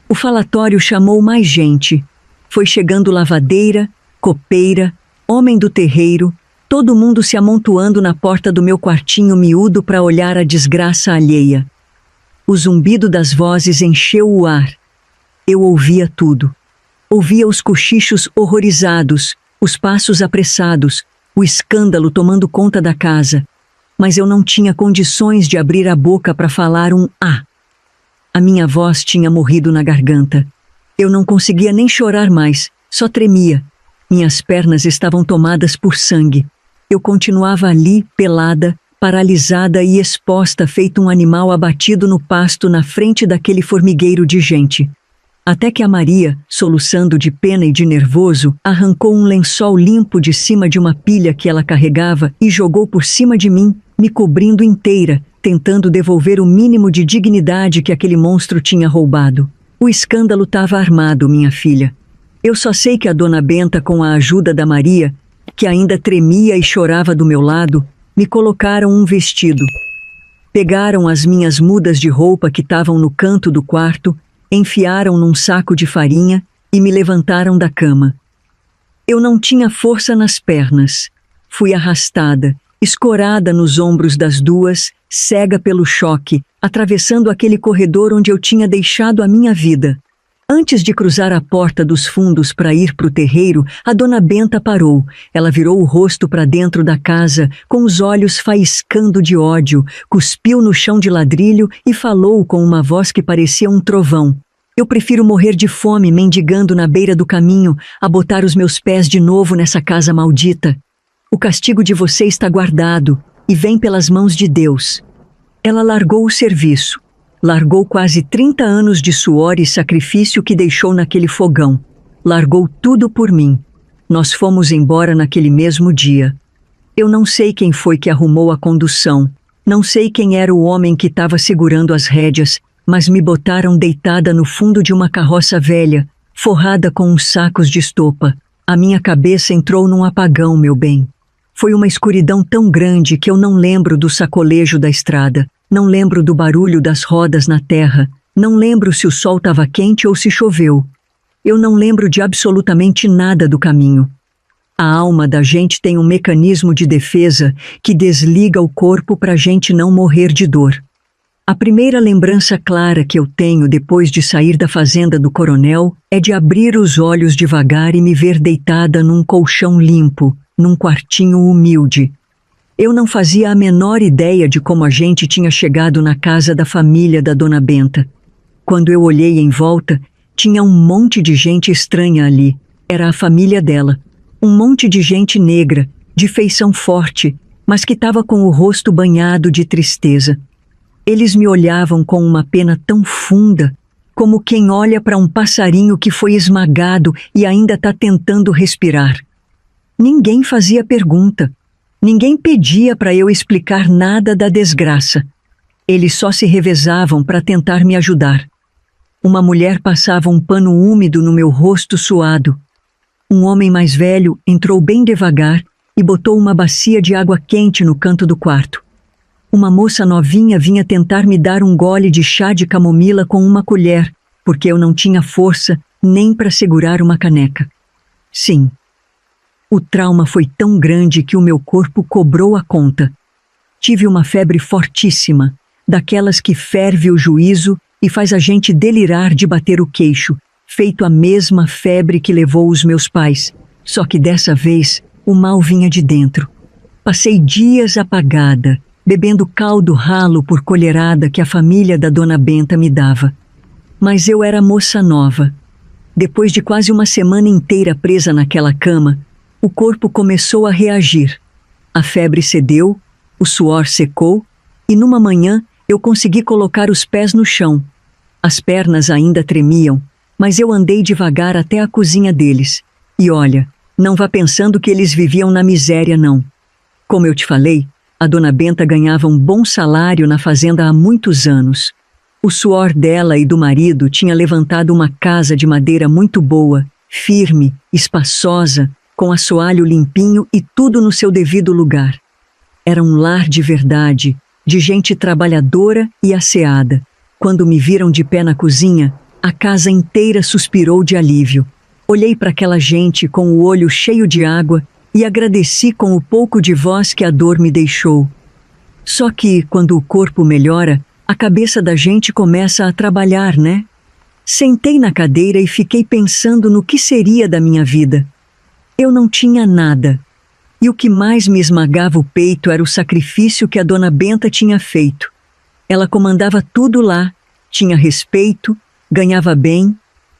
O falatório chamou mais gente. Foi chegando lavadeira, copeira, homem do terreiro, todo mundo se amontoando na porta do meu quartinho miúdo para olhar a desgraça alheia. O zumbido das vozes encheu o ar. Eu ouvia tudo. Ouvia os cochichos horrorizados, os passos apressados, o escândalo tomando conta da casa. Mas eu não tinha condições de abrir a boca para falar um "ah". A minha voz tinha morrido na garganta. Eu não conseguia nem chorar mais, só tremia. Minhas pernas estavam tomadas por sangue. Eu continuava ali, pelada, paralisada e exposta feito um animal abatido no pasto na frente daquele formigueiro de gente. Até que a Maria, soluçando de pena e de nervoso, arrancou um lençol limpo de cima de uma pilha que ela carregava e jogou por cima de mim, me cobrindo inteira, tentando devolver o mínimo de dignidade que aquele monstro tinha roubado. O escândalo estava armado, minha filha. Eu só sei que a dona Benta, com a ajuda da Maria, que ainda tremia e chorava do meu lado, me colocaram um vestido. Pegaram as minhas mudas de roupa que estavam no canto do quarto, enfiaram num saco de farinha e me levantaram da cama. Eu não tinha força nas pernas. Fui arrastada, escorada nos ombros das duas, cega pelo choque, atravessando aquele corredor onde eu tinha deixado a minha vida. Antes de cruzar a porta dos fundos para ir para o terreiro, a dona Benta parou. Ela virou o rosto para dentro da casa, com os olhos faiscando de ódio, cuspiu no chão de ladrilho e falou com uma voz que parecia um trovão. Eu prefiro morrer de fome mendigando na beira do caminho a botar os meus pés de novo nessa casa maldita. O castigo de você está guardado e vem pelas mãos de Deus. Ela largou o serviço. Largou quase 30 anos de suor e sacrifício que deixou naquele fogão. Largou tudo por mim. Nós fomos embora naquele mesmo dia. Eu não sei quem foi que arrumou a condução. Não sei quem era o homem que estava segurando as rédeas, mas me botaram deitada no fundo de uma carroça velha, forrada com uns sacos de estopa. A minha cabeça entrou num apagão, meu bem. Foi uma escuridão tão grande que eu não lembro do sacolejo da estrada. Não lembro do barulho das rodas na terra. Não lembro se o sol estava quente ou se choveu. Eu não lembro de absolutamente nada do caminho. A alma da gente tem um mecanismo de defesa que desliga o corpo para a gente não morrer de dor. A primeira lembrança clara que eu tenho depois de sair da fazenda do coronel é de abrir os olhos devagar e me ver deitada num colchão limpo, num quartinho humilde. Eu não fazia a menor ideia de como a gente tinha chegado na casa da família da dona Benta. Quando eu olhei em volta, tinha um monte de gente estranha ali. Era a família dela. Um monte de gente negra, de feição forte, mas que estava com o rosto banhado de tristeza. Eles me olhavam com uma pena tão funda, como quem olha para um passarinho que foi esmagado e ainda está tentando respirar. Ninguém fazia pergunta. Ninguém pedia para eu explicar nada da desgraça. Eles só se revezavam para tentar me ajudar. Uma mulher passava um pano úmido no meu rosto suado. Um homem mais velho entrou bem devagar e botou uma bacia de água quente no canto do quarto. Uma moça novinha vinha tentar me dar um gole de chá de camomila com uma colher, porque eu não tinha força nem para segurar uma caneca. Sim. O trauma foi tão grande que o meu corpo cobrou a conta. Tive uma febre fortíssima, daquelas que ferve o juízo e faz a gente delirar de bater o queixo, feito a mesma febre que levou os meus pais, só que dessa vez o mal vinha de dentro. Passei dias apagada, bebendo caldo ralo por colherada que a família da dona Benta me dava. Mas eu era moça nova. Depois de quase uma semana inteira presa naquela cama, o corpo começou a reagir. A febre cedeu, o suor secou e numa manhã eu consegui colocar os pés no chão. As pernas ainda tremiam, mas eu andei devagar até a cozinha deles. E olha, não vá pensando que eles viviam na miséria, não. Como eu te falei, a dona Benta ganhava um bom salário na fazenda há muitos anos. O suor dela e do marido tinha levantado uma casa de madeira muito boa, firme, espaçosa, com assoalho limpinho e tudo no seu devido lugar. Era um lar de verdade, de gente trabalhadora e asseada. Quando me viram de pé na cozinha, a casa inteira suspirou de alívio. Olhei para aquela gente com o olho cheio de água e agradeci com o pouco de voz que a dor me deixou. Só que, quando o corpo melhora, a cabeça da gente começa a trabalhar, né? Sentei na cadeira e fiquei pensando no que seria da minha vida. Eu não tinha nada. E o que mais me esmagava o peito era o sacrifício que a dona Benta tinha feito. Ela comandava tudo lá, tinha respeito, ganhava bem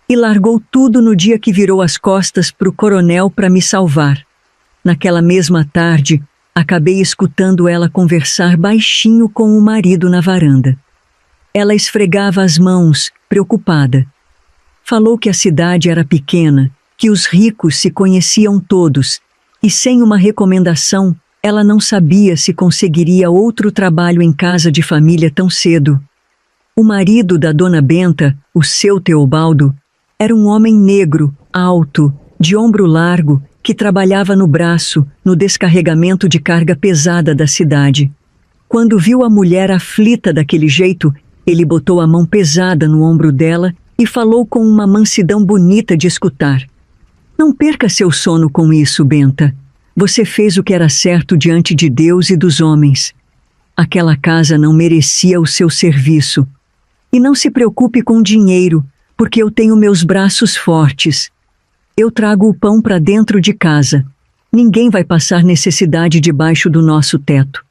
e largou tudo no dia que virou as costas para o coronel para me salvar. Naquela mesma tarde, acabei escutando ela conversar baixinho com o marido na varanda. Ela esfregava as mãos, preocupada. Falou que a cidade era pequena, que os ricos se conheciam todos, e sem uma recomendação, ela não sabia se conseguiria outro trabalho em casa de família tão cedo. O marido da dona Benta, o seu Teobaldo, era um homem negro, alto, de ombro largo, que trabalhava no braço, no descarregamento de carga pesada da cidade. Quando viu a mulher aflita daquele jeito, ele botou a mão pesada no ombro dela e falou com uma mansidão bonita de escutar. Não perca seu sono com isso, Benta. Você fez o que era certo diante de Deus e dos homens. Aquela casa não merecia o seu serviço. E não se preocupe com dinheiro, porque eu tenho meus braços fortes. Eu trago o pão para dentro de casa. Ninguém vai passar necessidade debaixo do nosso teto.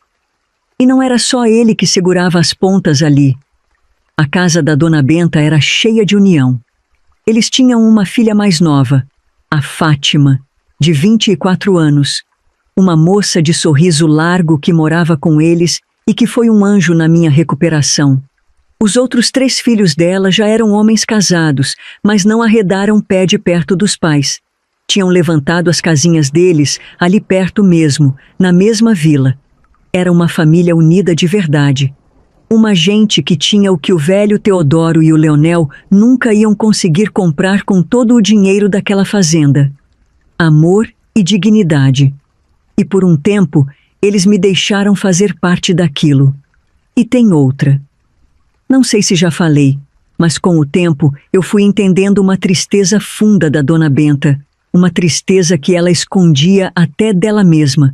E não era só ele que segurava as pontas ali. A casa da Dona Benta era cheia de união. Eles tinham uma filha mais nova, a Fátima, de 24 anos, uma moça de sorriso largo que morava com eles e que foi um anjo na minha recuperação. Os outros 3 filhos dela já eram homens casados, mas não arredaram pé de perto dos pais. Tinham levantado as casinhas deles ali perto mesmo, na mesma vila. Era uma família unida de verdade. Uma gente que tinha o que o velho Teodoro e o Leonel nunca iam conseguir comprar com todo o dinheiro daquela fazenda. Amor e dignidade. E por um tempo, eles me deixaram fazer parte daquilo. E tem outra. Não sei se já falei, mas com o tempo eu fui entendendo uma tristeza funda da Dona Benta, uma tristeza que ela escondia até dela mesma.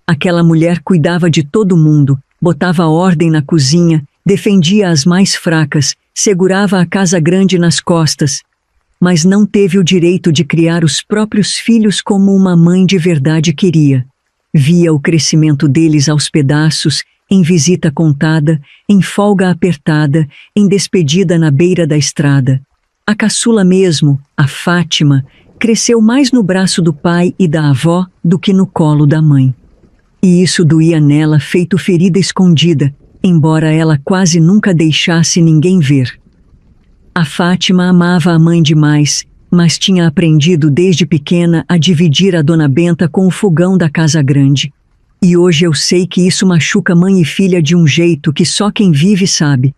Aquela mulher cuidava de todo mundo, botava ordem na cozinha, defendia as mais fracas, segurava a casa grande nas costas, mas não teve o direito de criar os próprios filhos como uma mãe de verdade queria. Via o crescimento deles aos pedaços, em visita contada, em folga apertada, em despedida na beira da estrada. A caçula mesmo, a Fátima, cresceu mais no braço do pai e da avó do que no colo da mãe. E isso doía nela feito ferida escondida, embora ela quase nunca deixasse ninguém ver. A Fátima amava a mãe demais, mas tinha aprendido desde pequena a dividir a Dona Benta com o fogão da casa grande. E hoje eu sei que isso machuca mãe e filha de um jeito que só quem vive sabe.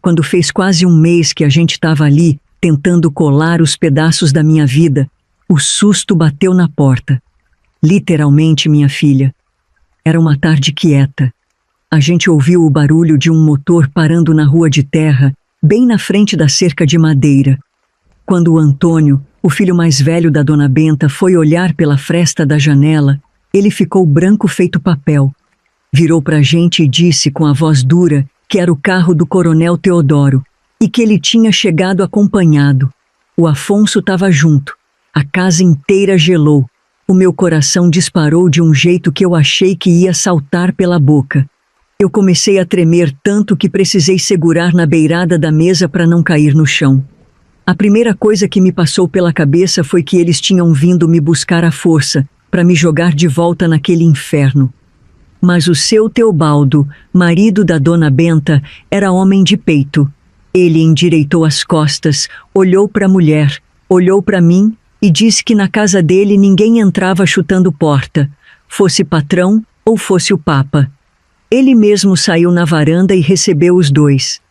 Quando fez quase um mês que a gente estava ali, tentando colar os pedaços da minha vida, o susto bateu na porta. Literalmente, minha filha. Era uma tarde quieta. A gente ouviu o barulho de um motor parando na rua de terra, bem na frente da cerca de madeira. Quando o Antônio, o filho mais velho da Dona Benta, foi olhar pela fresta da janela, ele ficou branco feito papel. Virou pra gente e disse com a voz dura que era o carro do Coronel Teodoro e que ele tinha chegado acompanhado. O Afonso estava junto. A casa inteira gelou. O meu coração disparou de um jeito que eu achei que ia saltar pela boca. Eu comecei a tremer tanto que precisei segurar na beirada da mesa para não cair no chão. A primeira coisa que me passou pela cabeça foi que eles tinham vindo me buscar à força, para me jogar de volta naquele inferno. Mas o seu Teobaldo, marido da Dona Benta, era homem de peito. Ele endireitou as costas, olhou para a mulher, olhou para mim e disse que na casa dele ninguém entrava chutando porta, fosse patrão ou fosse o Papa. Ele mesmo saiu na varanda e recebeu os dois.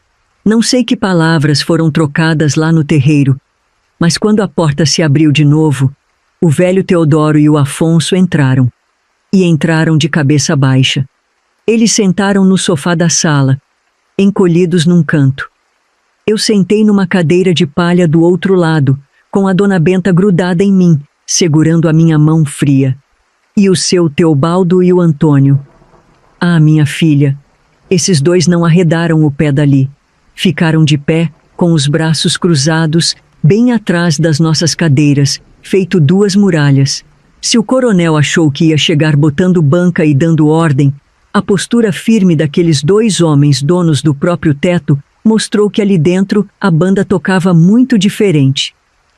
Não sei que palavras foram trocadas lá no terreiro, mas quando a porta se abriu de novo, o velho Teodoro e o Afonso entraram. E entraram de cabeça baixa. Eles sentaram no sofá da sala, encolhidos num canto. Eu sentei numa cadeira de palha do outro lado, com a Dona Benta grudada em mim, segurando a minha mão fria. E o seu Teobaldo e o Antônio. Ah, minha filha, esses dois não arredaram o pé dali. Ficaram de pé, com os braços cruzados, bem atrás das nossas cadeiras, feito 2 muralhas. Se o coronel achou que ia chegar botando banca e dando ordem, a postura firme daqueles 2 homens donos do próprio teto mostrou que ali dentro a banda tocava muito diferente.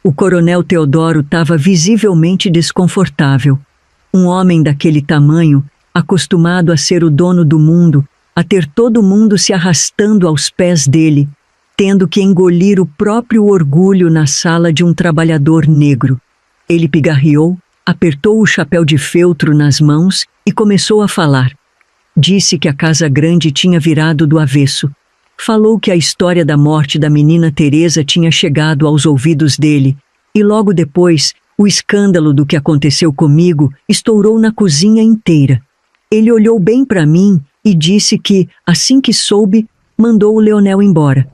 O coronel Teodoro estava visivelmente desconfortável. Um homem daquele tamanho, acostumado a ser o dono do mundo, a ter todo mundo se arrastando aos pés dele, tendo que engolir o próprio orgulho na sala de um trabalhador negro. Ele pigarreou, apertou o chapéu de feltro nas mãos e começou a falar. Disse que a casa grande tinha virado do avesso. Falou que a história da morte da menina Teresa tinha chegado aos ouvidos dele, e logo depois, o escândalo do que aconteceu comigo estourou na cozinha inteira. Ele olhou bem para mim e disse que, assim que soube, mandou o Leonel embora.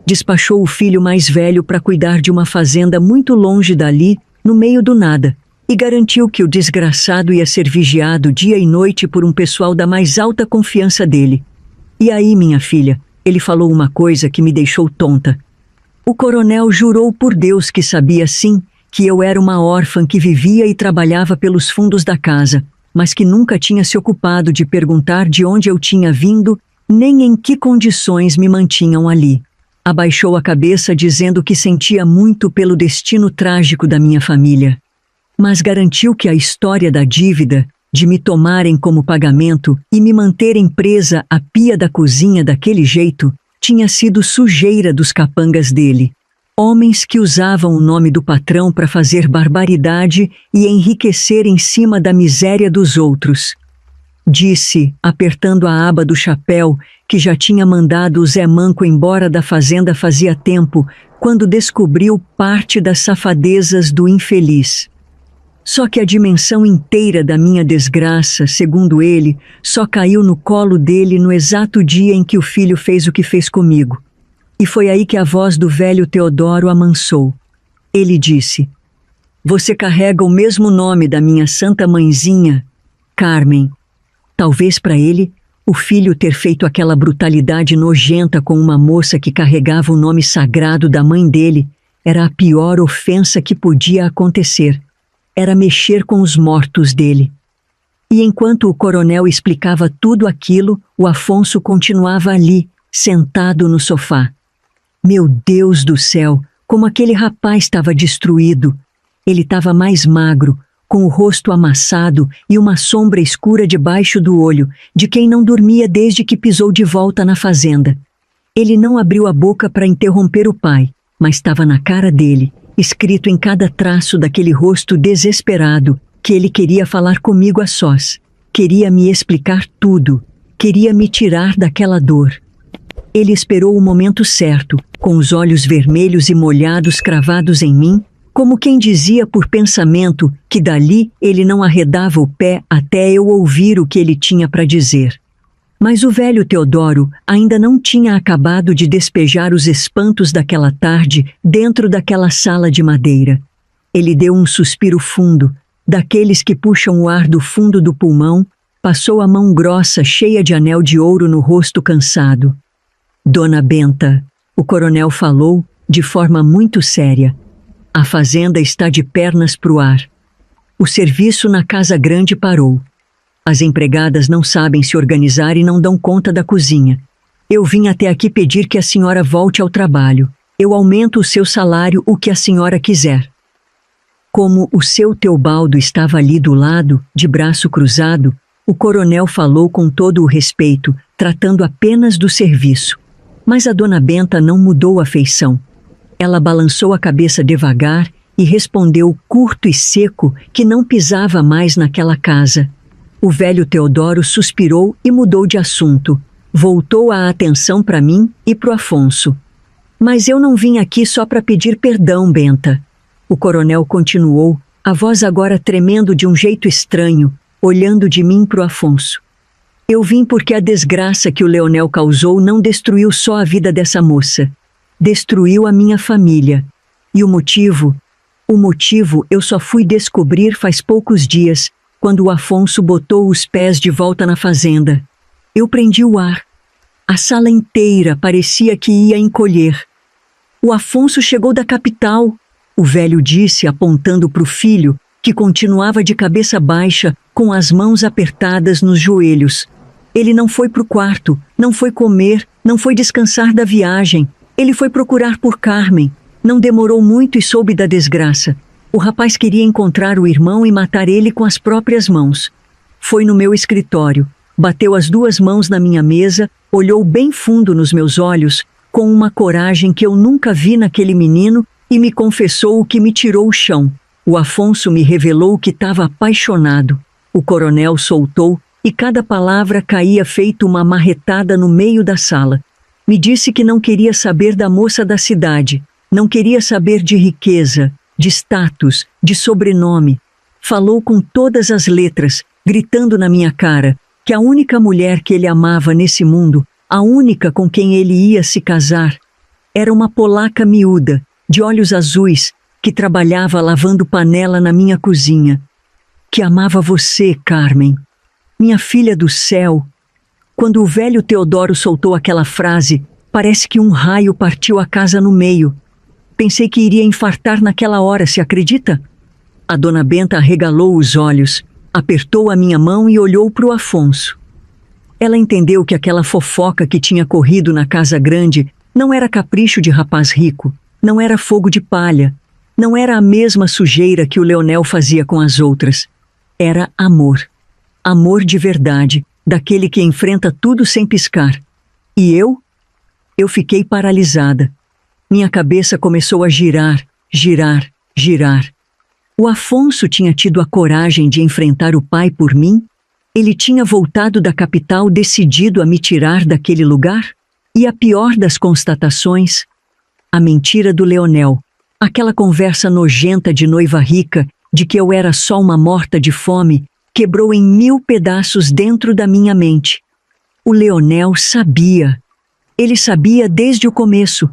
Despachou o filho mais velho para cuidar de uma fazenda muito longe dali, no meio do nada, e garantiu que o desgraçado ia ser vigiado dia e noite por um pessoal da mais alta confiança dele. E aí, minha filha, ele falou uma coisa que me deixou tonta. O coronel jurou por Deus que sabia sim que eu era uma órfã que vivia e trabalhava pelos fundos da casa, mas que nunca tinha se ocupado de perguntar de onde eu tinha vindo, nem em que condições me mantinham ali. Abaixou a cabeça dizendo que sentia muito pelo destino trágico da minha família, mas garantiu que a história da dívida, de me tomarem como pagamento e me manterem presa à pia da cozinha daquele jeito, tinha sido sujeira dos capangas dele. Homens que usavam o nome do patrão para fazer barbaridade e enriquecer em cima da miséria dos outros. Disse, apertando a aba do chapéu, que já tinha mandado o Zé Manco embora da fazenda fazia tempo, quando descobriu parte das safadezas do infeliz. Só que a dimensão inteira da minha desgraça, segundo ele, só caiu no colo dele no exato dia em que o filho fez o que fez comigo. E foi aí que a voz do velho Teodoro amansou. Ele disse: "Você carrega o mesmo nome da minha santa mãezinha, Carmen." Talvez para ele, o filho ter feito aquela brutalidade nojenta com uma moça que carregava o nome sagrado da mãe dele era a pior ofensa que podia acontecer. Era mexer com os mortos dele. E enquanto o coronel explicava tudo aquilo, o Afonso continuava ali, sentado no sofá. Meu Deus do céu, como aquele rapaz estava destruído. Ele estava mais magro, com o rosto amassado e uma sombra escura debaixo do olho, de quem não dormia desde que pisou de volta na fazenda. Ele não abriu a boca para interromper o pai, mas estava na cara dele, escrito em cada traço daquele rosto desesperado, que ele queria falar comigo a sós, queria me explicar tudo, queria me tirar daquela dor. Ele esperou o momento certo, com os olhos vermelhos e molhados cravados em mim, como quem dizia por pensamento que dali ele não arredava o pé até eu ouvir o que ele tinha para dizer. Mas o velho Teodoro ainda não tinha acabado de despejar os espantos daquela tarde dentro daquela sala de madeira. Ele deu um suspiro fundo, daqueles que puxam o ar do fundo do pulmão, passou a mão grossa cheia de anel de ouro no rosto cansado. "Dona Benta", o coronel falou de forma muito séria, "a fazenda está de pernas pro ar. O serviço na casa grande parou. As empregadas não sabem se organizar e não dão conta da cozinha. Eu vim até aqui pedir que a senhora volte ao trabalho. Eu aumento o seu salário o que a senhora quiser." Como o seu Teobaldo estava ali do lado, de braço cruzado, o coronel falou com todo o respeito, tratando apenas do serviço. Mas a dona Benta não mudou a feição. Ela balançou a cabeça devagar e respondeu curto e seco que não pisava mais naquela casa. O velho Teodoro suspirou e mudou de assunto. Voltou a atenção para mim e pro Afonso. "Mas eu não vim aqui só para pedir perdão, Benta." O coronel continuou, a voz agora tremendo de um jeito estranho, olhando de mim pro Afonso. "Eu vim porque a desgraça que o Leonel causou não destruiu só a vida dessa moça. Destruiu a minha família. E o motivo eu só fui descobrir faz poucos dias, quando o Afonso botou os pés de volta na fazenda. Eu prendi o ar. A sala inteira parecia que ia encolher. O Afonso chegou da capital", o velho disse apontando para o filho, que continuava de cabeça baixa, com as mãos apertadas nos joelhos. "Ele não foi para o quarto, não foi comer, não foi descansar da viagem. Ele foi procurar por Carmen. Não demorou muito e soube da desgraça. O rapaz queria encontrar o irmão e matar ele com as próprias mãos. Foi no meu escritório, bateu as duas mãos na minha mesa, olhou bem fundo nos meus olhos, com uma coragem que eu nunca vi naquele menino, e me confessou o que me tirou o chão. O Afonso me revelou que estava apaixonado. O coronel soltou, e cada palavra caía feito uma marretada no meio da sala. Me disse que não queria saber da moça da cidade, não queria saber de riqueza, de status, de sobrenome. Falou com todas as letras, gritando na minha cara: que a única mulher que ele amava nesse mundo, a única com quem ele ia se casar, era uma polaca miúda, de olhos azuis, que trabalhava lavando panela na minha cozinha. Que amava você, Carmen, minha filha do céu. Quando o velho Teodoro soltou aquela frase, parece que um raio partiu a casa no meio. Pensei que iria infartar naquela hora, se acredita? A dona Benta arregalou os olhos, apertou a minha mão e olhou para o Afonso. Ela entendeu que aquela fofoca que tinha corrido na casa grande não era capricho de rapaz rico, não era fogo de palha, não era a mesma sujeira que o Leonel fazia com as outras. Era amor. Amor de verdade, daquele que enfrenta tudo sem piscar. E eu? Eu fiquei paralisada. Minha cabeça começou a girar, girar, girar. O Afonso tinha tido a coragem de enfrentar o pai por mim? Ele tinha voltado da capital decidido a me tirar daquele lugar? E a pior das constatações? A mentira do Leonel. Aquela conversa nojenta de noiva rica, de que eu era só uma morta de fome, quebrou em 1000 pedaços dentro da minha mente. O Leonel sabia. Ele sabia desde o começo.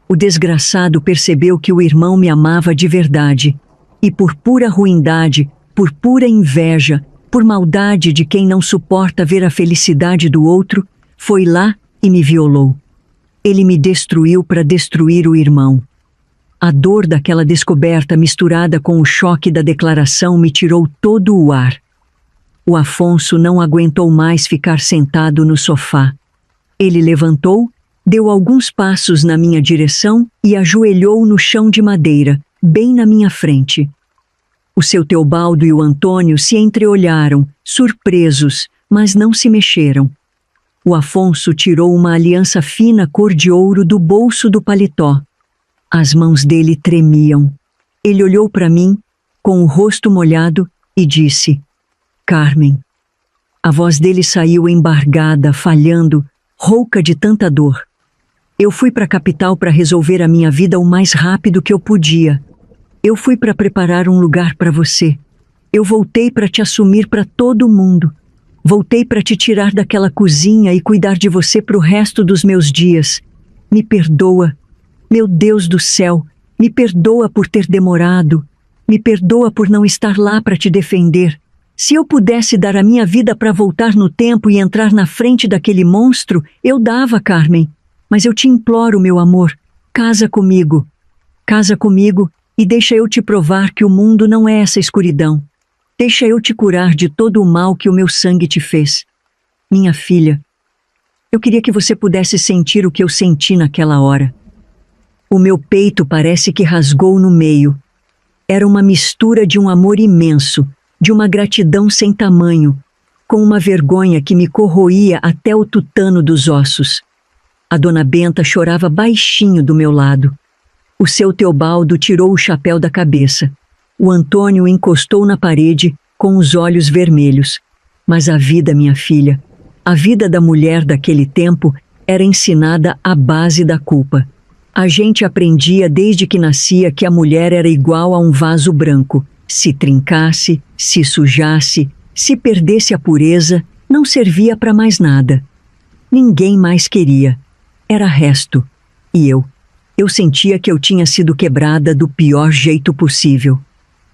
O desgraçado percebeu que o irmão me amava de verdade. E por pura ruindade, por pura inveja, por maldade de quem não suporta ver a felicidade do outro, foi lá e me violou. Ele me destruiu para destruir o irmão. A dor daquela descoberta misturada com o choque da declaração me tirou todo o ar. O Afonso não aguentou mais ficar sentado no sofá. Ele levantou, deu alguns passos na minha direção e ajoelhou no chão de madeira, bem na minha frente. O seu Teobaldo e o Antônio se entreolharam, surpresos, mas não se mexeram. O Afonso tirou uma aliança fina cor de ouro do bolso do paletó. As mãos dele tremiam. Ele olhou para mim, com o rosto molhado, e disse: Carmen. A voz dele saiu embargada, falhando, rouca de tanta dor. Eu fui para a capital para resolver a minha vida o mais rápido que eu podia. Eu fui para preparar um lugar para você. Eu voltei para te assumir para todo mundo. Voltei para te tirar daquela cozinha e cuidar de você para o resto dos meus dias. Me perdoa. Meu Deus do céu, me perdoa por ter demorado. Me perdoa por não estar lá para te defender. Se eu pudesse dar a minha vida para voltar no tempo e entrar na frente daquele monstro, eu dava, Carmen. Mas eu te imploro, meu amor, casa comigo. Casa comigo e deixa eu te provar que o mundo não é essa escuridão. Deixa eu te curar de todo o mal que o meu sangue te fez. Minha filha, eu queria que você pudesse sentir o que eu senti naquela hora. O meu peito parece que rasgou no meio. Era uma mistura de um amor imenso, de uma gratidão sem tamanho, com uma vergonha que me corroía até o tutano dos ossos. A dona Benta chorava baixinho do meu lado. O seu Teobaldo tirou o chapéu da cabeça. O Antônio encostou na parede, com os olhos vermelhos. Mas a vida, minha filha, a vida da mulher daquele tempo era ensinada à base da culpa. A gente aprendia desde que nascia que a mulher era igual a um vaso branco. Se trincasse, se sujasse, se perdesse a pureza, não servia para mais nada. Ninguém mais queria. Era resto. E eu sentia que eu tinha sido quebrada do pior jeito possível.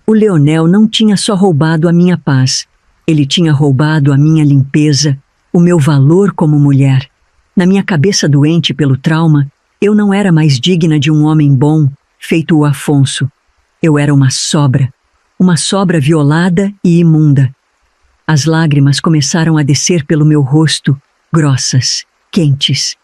O Leonel não tinha só roubado a minha paz. Ele tinha roubado a minha limpeza, o meu valor como mulher. Na minha cabeça doente pelo trauma, eu não era mais digna de um homem bom, feito o Afonso. Eu era uma sobra violada e imunda. As lágrimas começaram a descer pelo meu rosto, grossas, quentes.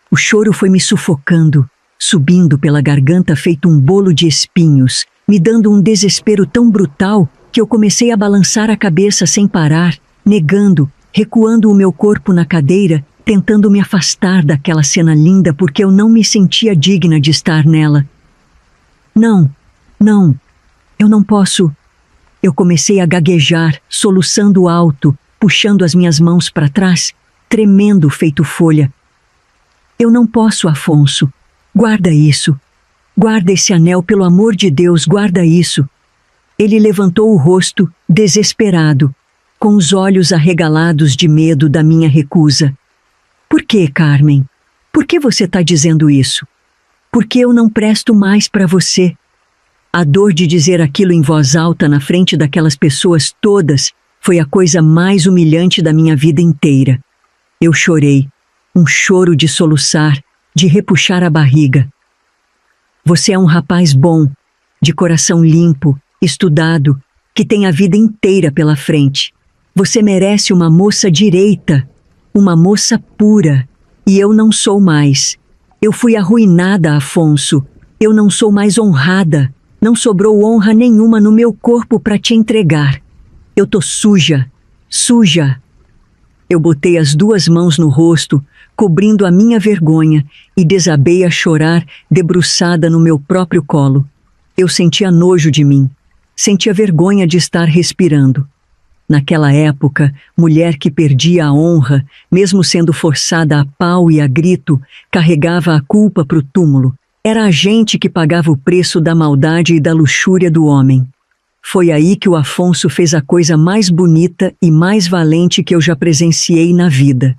O choro foi me sufocando, subindo pela garganta feito um bolo de espinhos, me dando um desespero tão brutal que eu comecei a balançar a cabeça sem parar, negando, recuando o meu corpo na cadeira, tentando me afastar daquela cena linda porque eu não me sentia digna de estar nela. Não, eu não posso. Eu comecei a gaguejar, soluçando alto, puxando as minhas mãos para trás, tremendo feito folha. Eu não posso, Afonso. Guarda isso. Guarda esse anel, pelo amor de Deus, guarda isso. Ele levantou o rosto, desesperado. com os olhos arregalados de medo da minha recusa. Por que, Carmen? Por que você está dizendo isso? Por que eu não presto mais para você? A dor de dizer aquilo em voz alta na frente daquelas pessoas todas foi a coisa mais humilhante da minha vida inteira. Eu chorei, um choro de soluçar, de repuxar a barriga. Você é um rapaz bom, de coração limpo, estudado, que tem a vida inteira pela frente. Você merece uma moça direita, uma moça pura, e eu não sou mais. Eu fui arruinada, Afonso. Eu não sou mais honrada. Não sobrou honra nenhuma no meu corpo para te entregar. Eu tô suja, suja. Eu botei as 2 mãos no rosto, cobrindo a minha vergonha, e desabei a chorar, debruçada no meu próprio colo. Eu sentia nojo de mim. Sentia vergonha de estar respirando. Naquela época, mulher que perdia a honra, mesmo sendo forçada a pau e a grito, carregava a culpa para o túmulo. Era a gente que pagava o preço da maldade e da luxúria do homem. Foi aí que o Afonso fez a coisa mais bonita e mais valente que eu já presenciei na vida.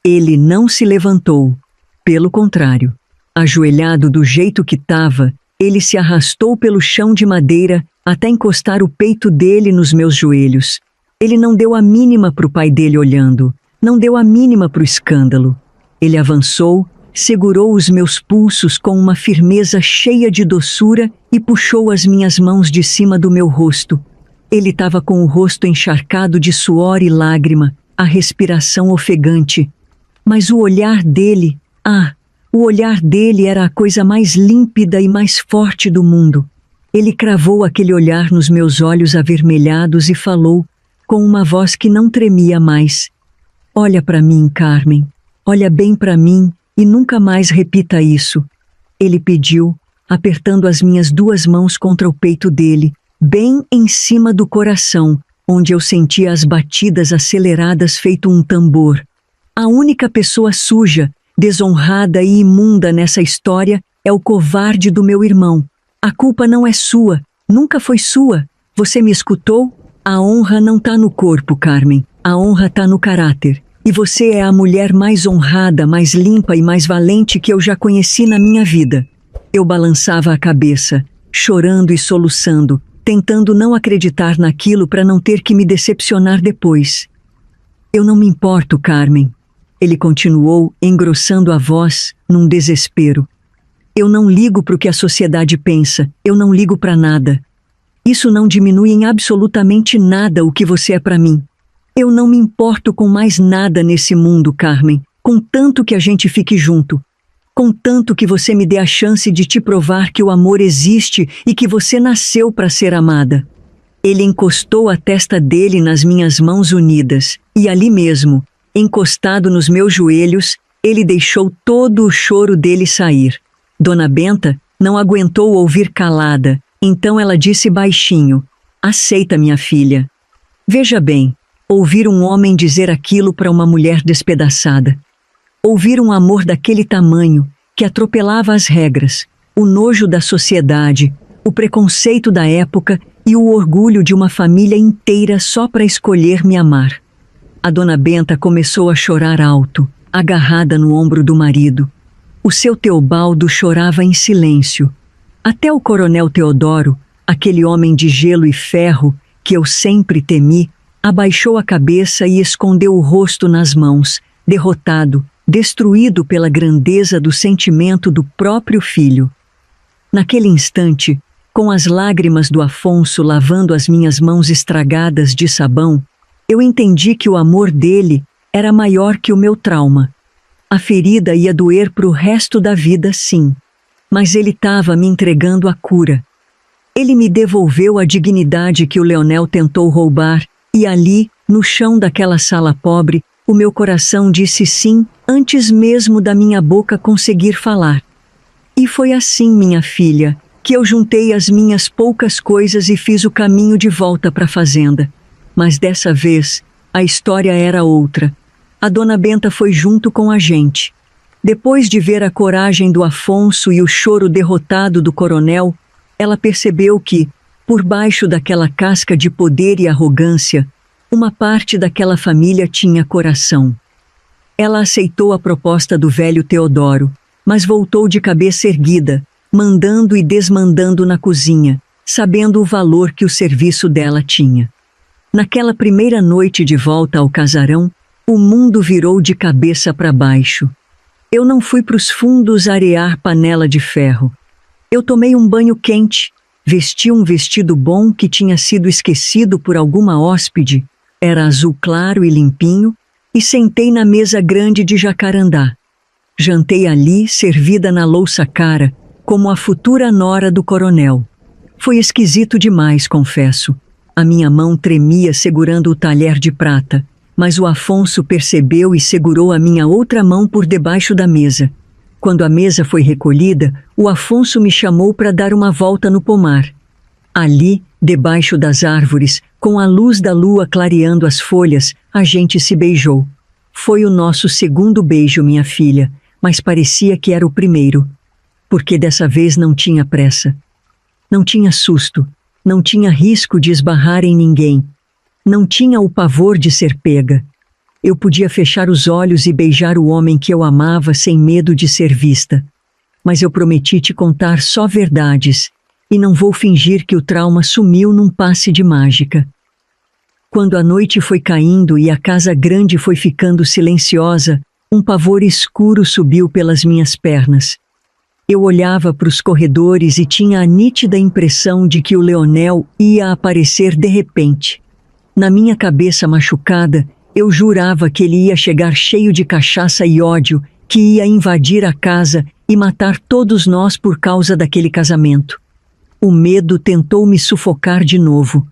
Ele não se levantou. Pelo contrário, ajoelhado do jeito que estava, ele se arrastou pelo chão de madeira até encostar o peito dele nos meus joelhos. Ele não deu a mínima para o pai dele olhando, não deu a mínima para o escândalo. Ele avançou, segurou os meus pulsos com uma firmeza cheia de doçura e puxou as minhas mãos de cima do meu rosto. Ele estava com o rosto encharcado de suor e lágrima, a respiração ofegante. Mas o olhar dele, o olhar dele era a coisa mais límpida e mais forte do mundo. Ele cravou aquele olhar nos meus olhos avermelhados e falou, com uma voz que não tremia mais: "Olha para mim, Carmen. Olha bem para mim e nunca mais repita isso." Ele pediu, apertando as minhas 2 mãos contra o peito dele, bem em cima do coração, onde eu sentia as batidas aceleradas feito um tambor. A única pessoa suja, desonrada e imunda nessa história é o covarde do meu irmão. A culpa não é sua, nunca foi sua. Você me escutou? A honra não tá no corpo, Carmen. A honra tá no caráter. E você é a mulher mais honrada, mais limpa e mais valente que eu já conheci na minha vida. Eu balançava a cabeça, chorando e soluçando, tentando não acreditar naquilo para não ter que me decepcionar depois. Eu não me importo, Carmen. Ele continuou, engrossando a voz, num desespero. Eu não ligo para o que a sociedade pensa, eu não ligo para nada. Isso não diminui em absolutamente nada o que você é para mim. Eu não me importo com mais nada nesse mundo, Carmen, contanto que a gente fique junto. Contanto que você me dê a chance de te provar que o amor existe e que você nasceu para ser amada. Ele encostou a testa dele nas minhas mãos unidas, e ali mesmo, encostado nos meus joelhos, ele deixou todo o choro dele sair. Dona Benta não aguentou ouvir calada, então ela disse baixinho: "Aceita, minha filha." Veja bem, ouvir um homem dizer aquilo para uma mulher despedaçada. Ouvir um amor daquele tamanho, que atropelava as regras, o nojo da sociedade, o preconceito da época e o orgulho de uma família inteira só para escolher me amar. A Dona Benta começou a chorar alto, agarrada no ombro do marido. O seu Teobaldo chorava em silêncio. Até o Coronel Teodoro, aquele homem de gelo e ferro que eu sempre temi, abaixou a cabeça e escondeu o rosto nas mãos, derrotado, destruído pela grandeza do sentimento do próprio filho. Naquele instante, com as lágrimas do Afonso lavando as minhas mãos estragadas de sabão, eu entendi que o amor dele era maior que o meu trauma. A ferida ia doer pro resto da vida, sim. Mas ele estava me entregando a cura. Ele me devolveu a dignidade que o Leonel tentou roubar, e ali, no chão daquela sala pobre, o meu coração disse sim, antes mesmo da minha boca conseguir falar. E foi assim, minha filha, que eu juntei as minhas poucas coisas e fiz o caminho de volta para a fazenda. Mas dessa vez, a história era outra. A Dona Benta foi junto com a gente. Depois de ver a coragem do Afonso e o choro derrotado do coronel, ela percebeu que, por baixo daquela casca de poder e arrogância, Uma parte daquela família tinha coração. Ela aceitou a proposta do velho Teodoro, mas voltou de cabeça erguida, mandando e desmandando na cozinha, sabendo o valor que o serviço dela tinha. Naquela primeira noite de volta ao casarão, o mundo virou de cabeça para baixo. Eu não fui para os fundos arear panela de ferro. Eu tomei um banho quente, vesti um vestido bom que tinha sido esquecido por alguma hóspede, era azul claro e limpinho, e sentei na mesa grande de jacarandá. Jantei ali, servida na louça cara, como a futura nora do coronel. Foi esquisito demais, confesso. A minha mão tremia segurando o talher de prata, mas o Afonso percebeu e segurou a minha outra mão por debaixo da mesa. Quando a mesa foi recolhida, o Afonso me chamou para dar uma volta no pomar. Ali, debaixo das árvores, com a luz da lua clareando as folhas, a gente se beijou. Foi o nosso segundo beijo, minha filha, mas parecia que era o primeiro, porque dessa vez não tinha pressa. Não tinha susto, não tinha risco de esbarrar em ninguém, não tinha o pavor de ser pega. Eu podia fechar os olhos e beijar o homem que eu amava sem medo de ser vista. Mas eu prometi te contar só verdades, e não vou fingir que o trauma sumiu num passe de mágica. Quando a noite foi caindo e a casa grande foi ficando silenciosa, um pavor escuro subiu pelas minhas pernas. Eu olhava para os corredores e tinha a nítida impressão de que o Leonel ia aparecer de repente. Na minha cabeça machucada, eu jurava que ele ia chegar cheio de cachaça e ódio, que ia invadir a casa e matar todos nós por causa daquele casamento. O medo tentou me sufocar de novo.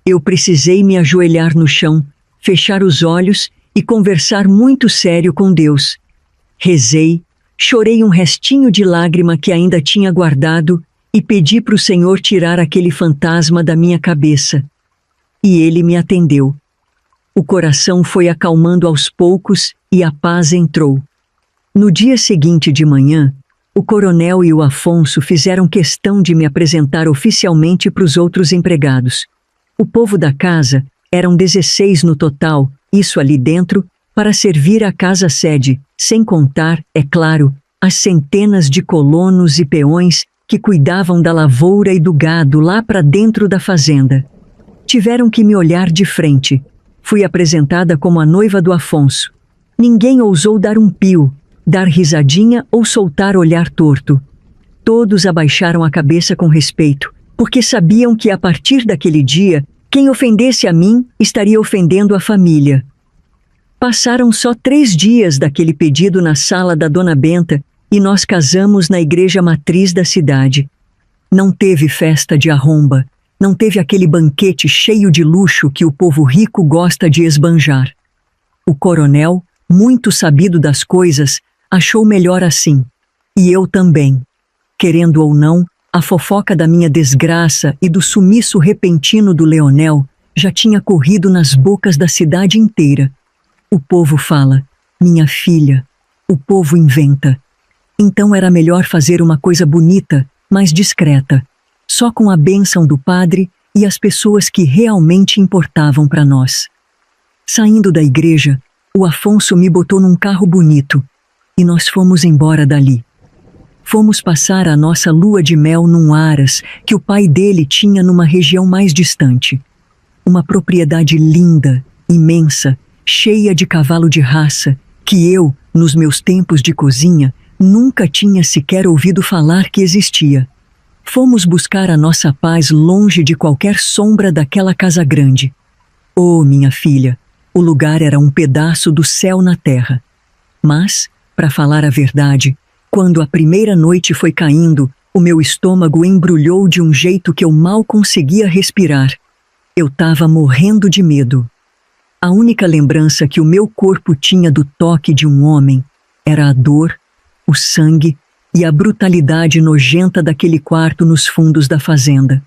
Eu precisei me ajoelhar no chão, fechar os olhos e conversar muito sério com Deus. Rezei, chorei um restinho de lágrima que ainda tinha guardado e pedi para o Senhor tirar aquele fantasma da minha cabeça. E Ele me atendeu. O coração foi acalmando aos poucos e a paz entrou. No dia seguinte de manhã, o coronel e o Afonso fizeram questão de me apresentar oficialmente para os outros empregados. O povo da casa, eram 16 no total, isso ali dentro, para servir a casa-sede, sem contar, é claro, as centenas de colonos e peões que cuidavam da lavoura e do gado lá para dentro da fazenda. Tiveram que me olhar de frente. Fui apresentada como a noiva do Afonso. Ninguém ousou dar um pio, dar risadinha ou soltar olhar torto. Todos abaixaram a cabeça com respeito, porque sabiam que a partir daquele dia, quem ofendesse a mim estaria ofendendo a família. Passaram só 3 dias daquele pedido na sala da Dona Benta e nós casamos na igreja matriz da cidade. Não teve festa de arromba, não teve aquele banquete cheio de luxo que o povo rico gosta de esbanjar. O coronel, muito sabido das coisas, achou melhor assim. E eu também. Querendo ou não, a fofoca da minha desgraça e do sumiço repentino do Leonel já tinha corrido nas bocas da cidade inteira. O povo fala, minha filha, o povo inventa. Então era melhor fazer uma coisa bonita, mais discreta, só com a bênção do padre e as pessoas que realmente importavam para nós. Saindo da igreja, o Afonso me botou num carro bonito e nós fomos embora dali. Fomos passar a nossa lua de mel num aras que o pai dele tinha numa região mais distante. Uma propriedade linda, imensa, cheia de cavalo de raça, que eu, nos meus tempos de cozinha, nunca tinha sequer ouvido falar que existia. Fomos buscar a nossa paz longe de qualquer sombra daquela casa grande. Oh, minha filha, o lugar era um pedaço do céu na terra. Mas, para falar a verdade, quando a primeira noite foi caindo, o meu estômago embrulhou de um jeito que eu mal conseguia respirar. Eu estava morrendo de medo. A única lembrança que o meu corpo tinha do toque de um homem era a dor, o sangue e a brutalidade nojenta daquele quarto nos fundos da fazenda.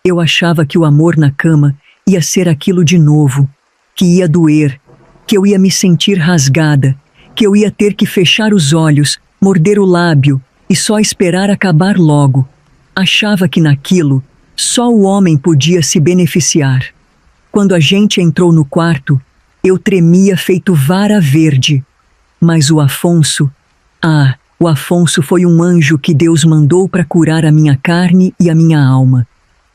Eu achava que o amor na cama ia ser aquilo de novo, que ia doer, que eu ia me sentir rasgada, que eu ia ter que fechar os olhos, morder o lábio e só esperar acabar logo. Achava que naquilo só o homem podia se beneficiar. Quando a gente entrou no quarto, eu tremia feito vara verde. Mas o Afonso foi um anjo que Deus mandou para curar a minha carne e a minha alma.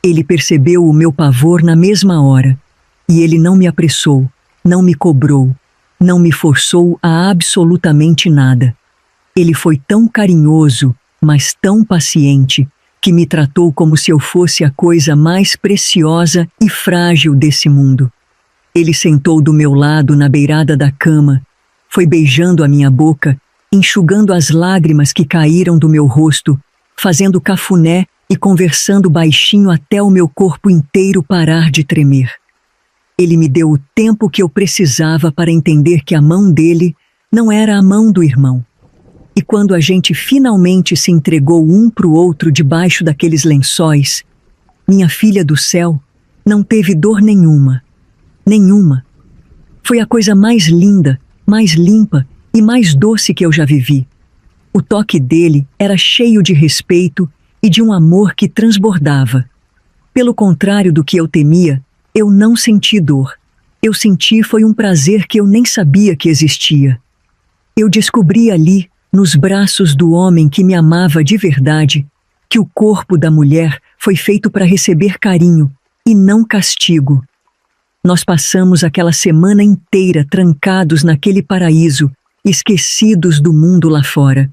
Ele percebeu o meu pavor na mesma hora. E ele não me apressou, não me cobrou, não me forçou a absolutamente nada. Ele foi tão carinhoso, mas tão paciente, que me tratou como se eu fosse a coisa mais preciosa e frágil desse mundo. Ele sentou do meu lado na beirada da cama, foi beijando a minha boca, enxugando as lágrimas que caíram do meu rosto, fazendo cafuné e conversando baixinho até o meu corpo inteiro parar de tremer. Ele me deu o tempo que eu precisava para entender que a mão dele não era a mão do irmão. E quando a gente finalmente se entregou um para o outro debaixo daqueles lençóis, minha filha do céu não teve dor nenhuma. Nenhuma. Foi a coisa mais linda, mais limpa e mais doce que eu já vivi. O toque dele era cheio de respeito e de um amor que transbordava. Pelo contrário do que eu temia, eu não senti dor. Eu senti foi um prazer que eu nem sabia que existia. Eu descobri ali, nos braços do homem que me amava de verdade, que o corpo da mulher foi feito para receber carinho e não castigo. Nós passamos aquela semana inteira trancados naquele paraíso, esquecidos do mundo lá fora.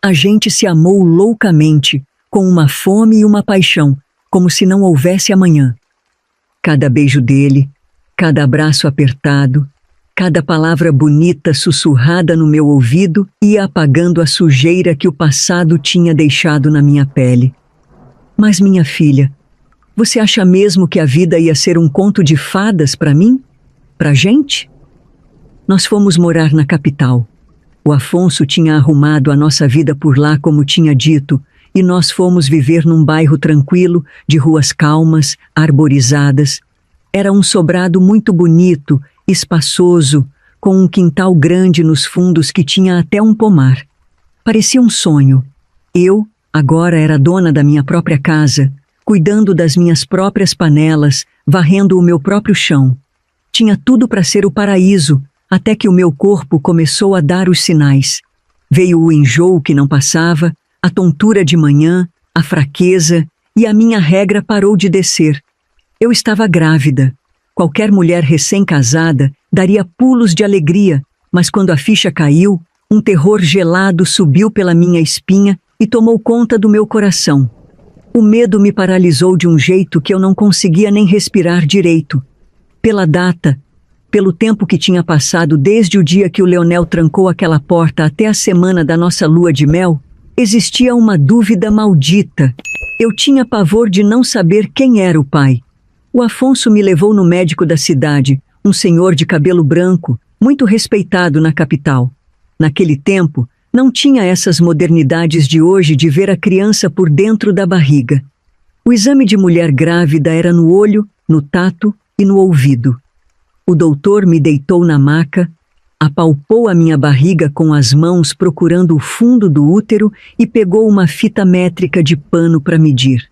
A gente se amou loucamente, com uma fome e uma paixão, como se não houvesse amanhã. Cada beijo dele, cada abraço apertado, cada palavra bonita sussurrada no meu ouvido ia apagando a sujeira que o passado tinha deixado na minha pele. Mas minha filha, você acha mesmo que a vida ia ser um conto de fadas para mim? Pra gente? Nós fomos morar na capital. O Afonso tinha arrumado a nossa vida por lá, como tinha dito, e nós fomos viver num bairro tranquilo, de ruas calmas, arborizadas. Era um sobrado muito bonito, espaçoso, com um quintal grande nos fundos que tinha até um pomar. Parecia um sonho. Eu, agora, era dona da minha própria casa, cuidando das minhas próprias panelas, varrendo o meu próprio chão. Tinha tudo para ser o paraíso, até que o meu corpo começou a dar os sinais. Veio o enjoo que não passava, a tontura de manhã, a fraqueza, e a minha regra parou de descer. Eu estava grávida. Qualquer mulher recém-casada daria pulos de alegria, mas quando a ficha caiu, um terror gelado subiu pela minha espinha e tomou conta do meu coração. O medo me paralisou de um jeito que eu não conseguia nem respirar direito. Pela data, pelo tempo que tinha passado desde o dia que o Leonel trancou aquela porta até a semana da nossa lua de mel, existia uma dúvida maldita. Eu tinha pavor de não saber quem era o pai. O Afonso me levou no médico da cidade, um senhor de cabelo branco, muito respeitado na capital. Naquele tempo, não tinha essas modernidades de hoje de ver a criança por dentro da barriga. O exame de mulher grávida era no olho, no tato e no ouvido. O doutor me deitou na maca, apalpou a minha barriga com as mãos procurando o fundo do útero e pegou uma fita métrica de pano para medir.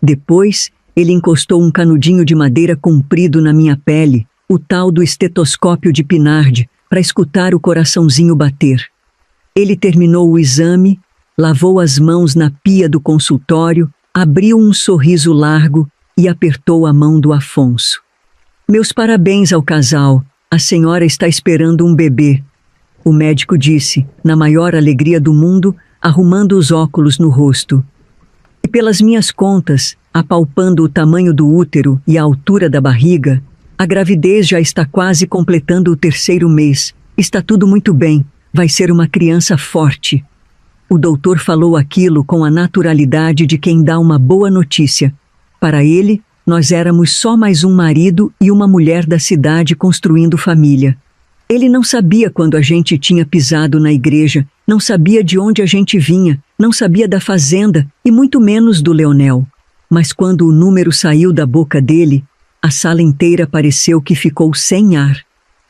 Depois, ele encostou um canudinho de madeira comprido na minha pele, o tal do estetoscópio de Pinard, para escutar o coraçãozinho bater. Ele terminou o exame, lavou as mãos na pia do consultório, abriu um sorriso largo e apertou a mão do Afonso. Meus parabéns ao casal, a senhora está esperando um bebê. O médico disse, na maior alegria do mundo, arrumando os óculos no rosto. E pelas minhas contas, apalpando o tamanho do útero e a altura da barriga, a gravidez já está quase completando o 3º mês. Está tudo muito bem, vai ser uma criança forte. O doutor falou aquilo com a naturalidade de quem dá uma boa notícia. Para ele, nós éramos só mais um marido e uma mulher da cidade construindo família. Ele não sabia quando a gente tinha pisado na igreja, não sabia de onde a gente vinha, não sabia da fazenda e muito menos do Leonel. Mas quando o número saiu da boca dele, a sala inteira pareceu que ficou sem ar.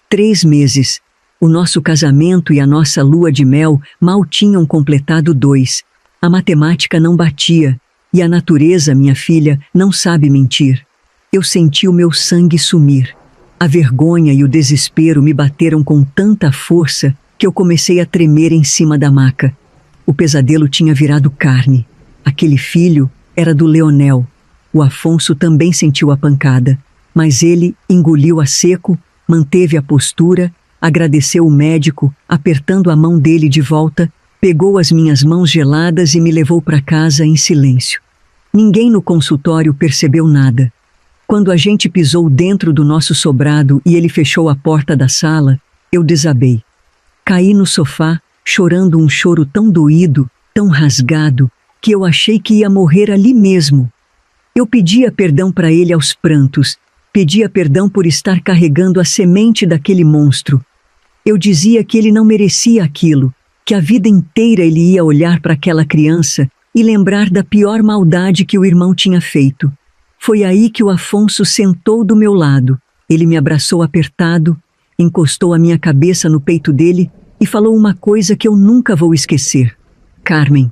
3 meses. O nosso casamento e a nossa lua de mel mal tinham completado 2. A matemática não batia. E a natureza, minha filha, não sabe mentir. Eu senti o meu sangue sumir. A vergonha e o desespero me bateram com tanta força que eu comecei a tremer em cima da maca. O pesadelo tinha virado carne. Aquele filho era do Leonel. O Afonso também sentiu a pancada, mas ele engoliu a seco, manteve a postura, agradeceu o médico, apertando a mão dele de volta, pegou as minhas mãos geladas e me levou para casa em silêncio. Ninguém no consultório percebeu nada. Quando a gente pisou dentro do nosso sobrado e ele fechou a porta da sala, eu desabei. Caí no sofá, chorando um choro tão doído, tão rasgado, que eu achei que ia morrer ali mesmo. Eu pedia perdão para ele aos prantos, pedia perdão por estar carregando a semente daquele monstro. Eu dizia que ele não merecia aquilo, que a vida inteira ele ia olhar para aquela criança e lembrar da pior maldade que o irmão tinha feito. Foi aí que o Afonso sentou do meu lado. Ele me abraçou apertado, encostou a minha cabeça no peito dele e falou uma coisa que eu nunca vou esquecer. Carmen,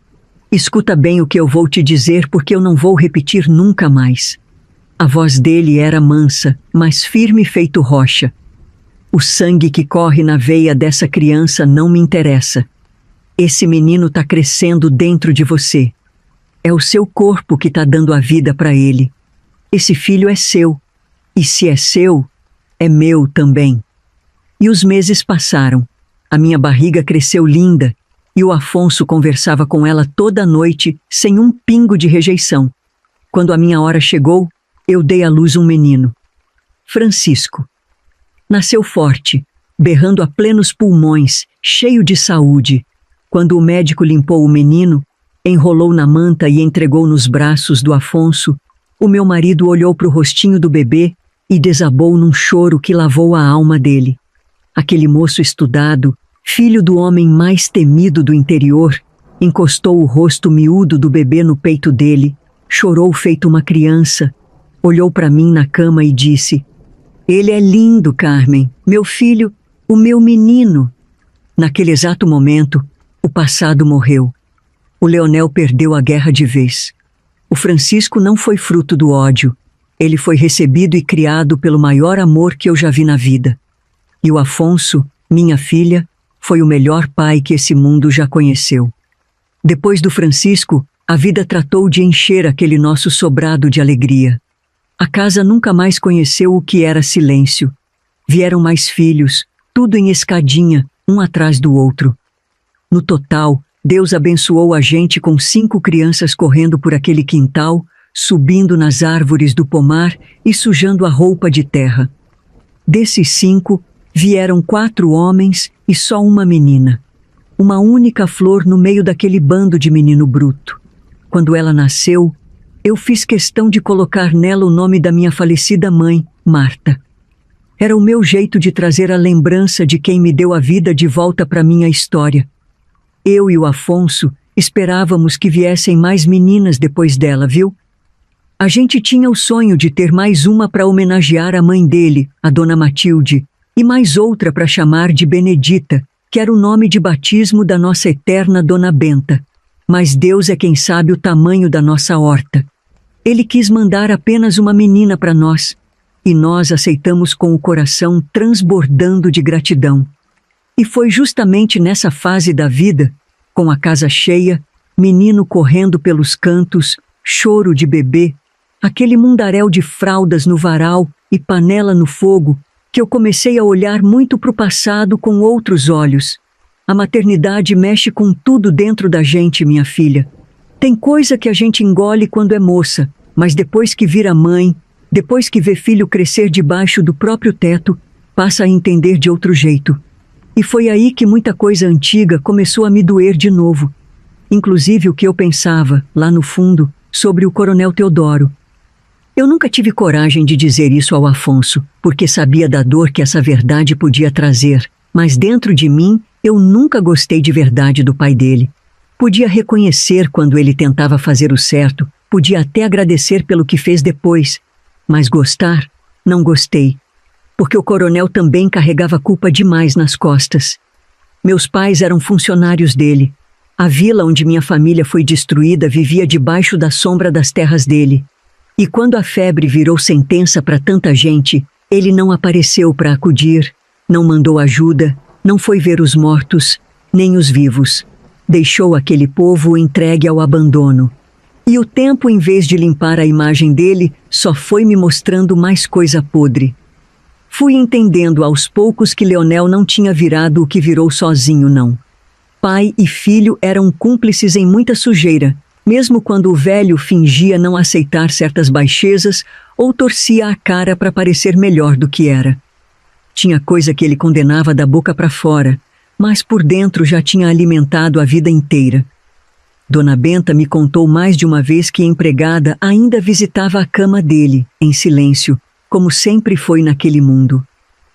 escuta bem o que eu vou te dizer porque eu não vou repetir nunca mais. A voz dele era mansa, mas firme feito rocha. O sangue que corre na veia dessa criança não me interessa. Esse menino está crescendo dentro de você. É o seu corpo que está dando a vida para ele. Esse filho é seu. E se é seu, é meu também. E os meses passaram. A minha barriga cresceu linda e o Afonso conversava com ela toda noite sem um pingo de rejeição. Quando a minha hora chegou, eu dei à luz um menino. Francisco. Nasceu forte, berrando a plenos pulmões, cheio de saúde. Quando o médico limpou o menino, enrolou na manta e entregou nos braços do Afonso, o meu marido olhou para o rostinho do bebê e desabou num choro que lavou a alma dele. Aquele moço estudado, filho do homem mais temido do interior, encostou o rosto miúdo do bebê no peito dele, chorou feito uma criança, olhou para mim na cama e disse: "Ele é lindo, Carmen, meu filho, o meu menino." Naquele exato momento, o passado morreu. O Leonel perdeu a guerra de vez. O Francisco não foi fruto do ódio. Ele foi recebido e criado pelo maior amor que eu já vi na vida. E o Afonso, minha filha, foi o melhor pai que esse mundo já conheceu. Depois do Francisco, a vida tratou de encher aquele nosso sobrado de alegria. A casa nunca mais conheceu o que era silêncio. Vieram mais filhos, tudo em escadinha, um atrás do outro. No total, Deus abençoou a gente com 5 crianças correndo por aquele quintal, subindo nas árvores do pomar e sujando a roupa de terra. Desses 5, vieram 4 homens e só uma menina. Uma única flor no meio daquele bando de menino bruto. Quando ela nasceu, eu fiz questão de colocar nela o nome da minha falecida mãe, Marta. Era o meu jeito de trazer a lembrança de quem me deu a vida de volta para minha história. Eu e o Afonso esperávamos que viessem mais meninas depois dela, viu? A gente tinha o sonho de ter mais uma para homenagear a mãe dele, a dona Matilde, e mais outra para chamar de Benedita, que era o nome de batismo da nossa eterna dona Benta. Mas Deus é quem sabe o tamanho da nossa horta. Ele quis mandar apenas uma menina para nós, e nós aceitamos com o coração transbordando de gratidão. E foi justamente nessa fase da vida, com a casa cheia, menino correndo pelos cantos, choro de bebê, aquele mundaréu de fraldas no varal e panela no fogo, que eu comecei a olhar muito para o passado com outros olhos. A maternidade mexe com tudo dentro da gente, minha filha. Tem coisa que a gente engole quando é moça, mas depois que vira mãe, depois que vê filho crescer debaixo do próprio teto, passa a entender de outro jeito. E foi aí que muita coisa antiga começou a me doer de novo. Inclusive o que eu pensava, lá no fundo, sobre o Coronel Teodoro. Eu nunca tive coragem de dizer isso ao Afonso, porque sabia da dor que essa verdade podia trazer, mas dentro de mim eu nunca gostei de verdade do pai dele. Podia reconhecer quando ele tentava fazer o certo, podia até agradecer pelo que fez depois, mas gostar, não gostei. Porque o coronel também carregava culpa demais nas costas. Meus pais eram funcionários dele. A vila onde minha família foi destruída vivia debaixo da sombra das terras dele. E quando a febre virou sentença para tanta gente, ele não apareceu para acudir, não mandou ajuda, não foi ver os mortos, nem os vivos. Deixou aquele povo entregue ao abandono. E o tempo, em vez de limpar a imagem dele, só foi me mostrando mais coisa podre. Fui entendendo aos poucos que Leonel não tinha virado o que virou sozinho, não. Pai e filho eram cúmplices em muita sujeira, mesmo quando o velho fingia não aceitar certas baixezas ou torcia a cara para parecer melhor do que era. Tinha coisa que ele condenava da boca para fora, mas por dentro já tinha alimentado a vida inteira. Dona Benta me contou mais de uma vez que a empregada ainda visitava a cama dele, em silêncio, como sempre foi naquele mundo.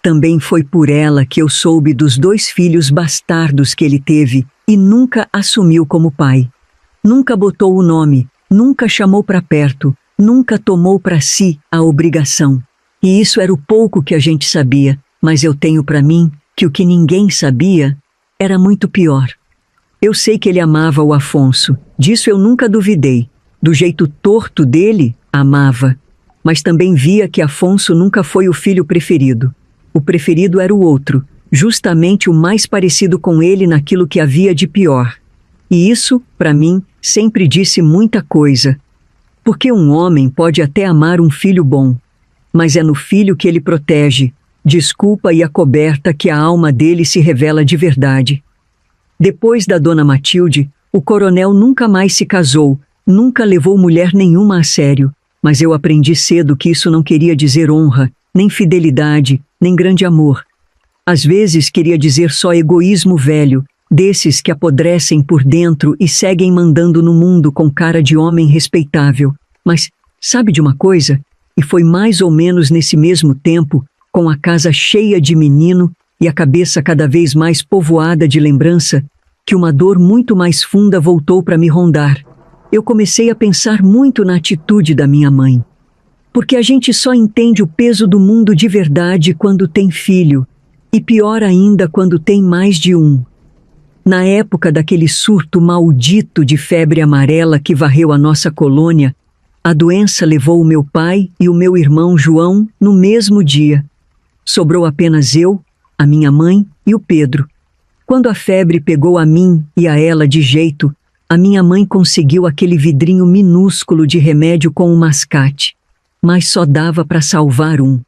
Também foi por ela que eu soube dos 2 filhos bastardos que ele teve e nunca assumiu como pai. Nunca botou o nome, nunca chamou para perto, nunca tomou para si a obrigação. E isso era o pouco que a gente sabia, mas eu tenho para mim que o que ninguém sabia era muito pior. Eu sei que ele amava o Afonso, disso eu nunca duvidei. Do jeito torto dele, amava. Mas também via que Afonso nunca foi o filho preferido. O preferido era o outro, justamente o mais parecido com ele naquilo que havia de pior. E isso, para mim, sempre disse muita coisa. Porque um homem pode até amar um filho bom, mas é no filho que ele protege, desculpa e acoberta que a alma dele se revela de verdade. Depois da dona Matilde, o coronel nunca mais se casou, nunca levou mulher nenhuma a sério, mas eu aprendi cedo que isso não queria dizer honra, nem fidelidade, nem grande amor. Às vezes queria dizer só egoísmo velho, desses que apodrecem por dentro e seguem mandando no mundo com cara de homem respeitável. Mas, sabe de uma coisa? E foi mais ou menos nesse mesmo tempo, com a casa cheia de menino e a cabeça cada vez mais povoada de lembrança, que uma dor muito mais funda voltou para me rondar. Eu comecei a pensar muito na atitude da minha mãe. Porque a gente só entende o peso do mundo de verdade quando tem filho, e pior ainda quando tem mais de um. Na época daquele surto maldito de febre amarela que varreu a nossa colônia, a doença levou o meu pai e o meu irmão João no mesmo dia. Sobrou apenas eu, a minha mãe e o Pedro. Quando a febre pegou a mim e a ela de jeito, a minha mãe conseguiu aquele vidrinho minúsculo de remédio com um mascate, mas só dava para salvar um.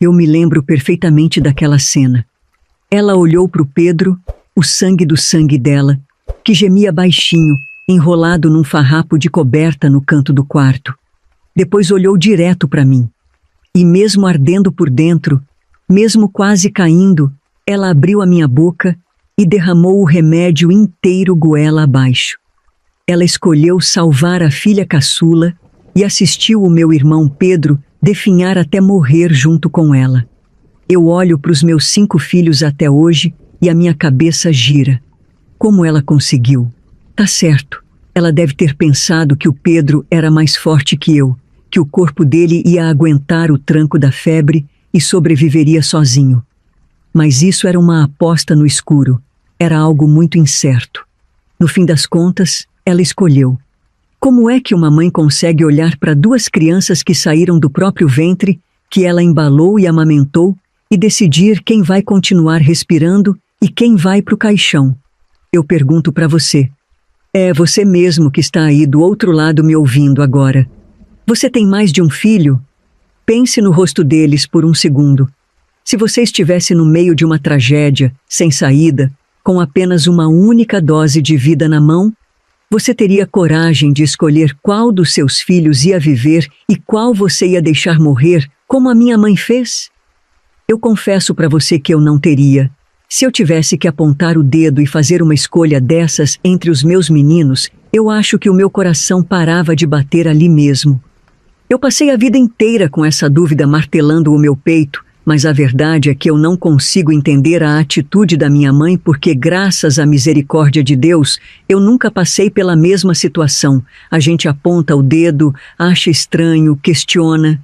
Eu me lembro perfeitamente daquela cena. Ela olhou para o Pedro, o sangue do sangue dela, que gemia baixinho, enrolado num farrapo de coberta no canto do quarto. Depois olhou direto para mim. E mesmo ardendo por dentro, mesmo quase caindo, ela abriu a minha boca e derramou o remédio inteiro goela abaixo. Ela escolheu salvar a filha caçula e assistiu o meu irmão Pedro definhar até morrer junto com ela. Eu olho para os meus 5 filhos até hoje e a minha cabeça gira. Como ela conseguiu? Tá certo, ela deve ter pensado que o Pedro era mais forte que eu, que o corpo dele ia aguentar o tranco da febre e sobreviveria sozinho. Mas isso era uma aposta no escuro, era algo muito incerto. No fim das contas, ela escolheu. Como é que uma mãe consegue olhar para 2 crianças que saíram do próprio ventre, que ela embalou e amamentou, e decidir quem vai continuar respirando e quem vai para o caixão? Eu pergunto para você. É você mesmo que está aí do outro lado me ouvindo agora. Você tem mais de um filho? Pense no rosto deles por um segundo. Se você estivesse no meio de uma tragédia, sem saída, com apenas uma única dose de vida na mão, você teria coragem de escolher qual dos seus filhos ia viver e qual você ia deixar morrer, como a minha mãe fez? Eu confesso para você que eu não teria. Se eu tivesse que apontar o dedo e fazer uma escolha dessas entre os meus meninos, eu acho que o meu coração parava de bater ali mesmo. Eu passei a vida inteira com essa dúvida martelando o meu peito, mas a verdade é que eu não consigo entender a atitude da minha mãe porque, graças à misericórdia de Deus, eu nunca passei pela mesma situação. A gente aponta o dedo, acha estranho, questiona.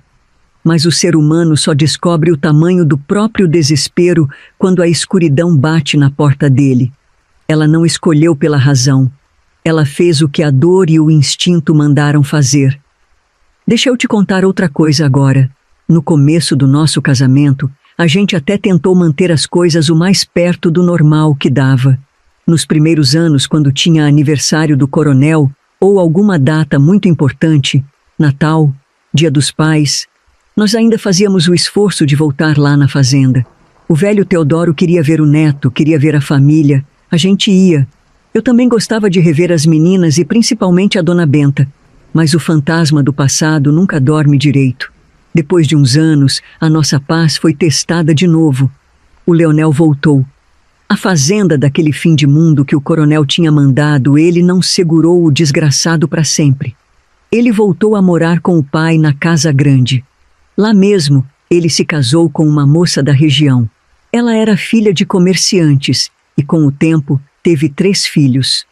Mas o ser humano só descobre o tamanho do próprio desespero quando a escuridão bate na porta dele. Ela não escolheu pela razão. Ela fez o que a dor e o instinto mandaram fazer. Deixa eu te contar outra coisa agora. No começo do nosso casamento, a gente até tentou manter as coisas o mais perto do normal que dava. Nos primeiros anos, quando tinha aniversário do coronel ou alguma data muito importante, Natal, Dia dos Pais, nós ainda fazíamos o esforço de voltar lá na fazenda. O velho Teodoro queria ver o neto, queria ver a família. A gente ia. Eu também gostava de rever as meninas e principalmente a dona Benta. Mas o fantasma do passado nunca dorme direito. Depois de uns anos, a nossa paz foi testada de novo. O Leonel voltou. A fazenda daquele fim de mundo que o coronel tinha mandado, ele não segurou o desgraçado para sempre. Ele voltou a morar com o pai na Casa Grande. Lá mesmo, ele se casou com uma moça da região. Ela era filha de comerciantes e, com o tempo, teve 3 filhos.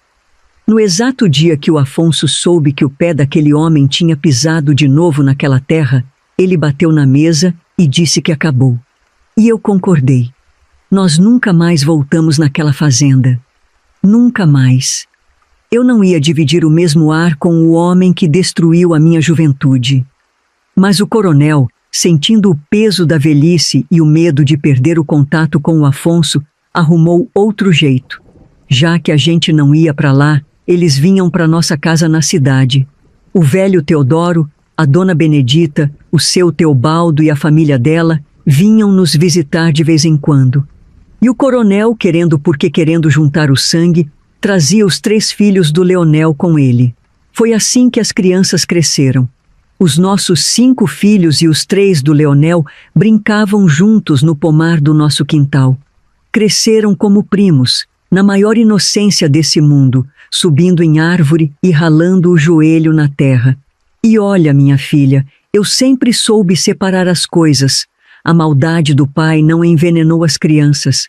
No exato dia que o Afonso soube que o pé daquele homem tinha pisado de novo naquela terra, ele bateu na mesa e disse que acabou. E eu concordei. Nós nunca mais voltamos naquela fazenda. Nunca mais. Eu não ia dividir o mesmo ar com o homem que destruiu a minha juventude. Mas o coronel, sentindo o peso da velhice e o medo de perder o contato com o Afonso, arrumou outro jeito. Já que a gente não ia para lá, eles vinham para nossa casa na cidade. O velho Teodoro, a dona Benedita, o seu Teobaldo e a família dela vinham nos visitar de vez em quando. E o coronel, querendo juntar o sangue, trazia os 3 filhos do Leonel com ele. Foi assim que as crianças cresceram. Os nossos 5 filhos e os 3 do Leonel brincavam juntos no pomar do nosso quintal. Cresceram como primos, na maior inocência desse mundo, subindo em árvore e ralando o joelho na terra. E olha, minha filha, eu sempre soube separar as coisas. A maldade do pai não envenenou as crianças.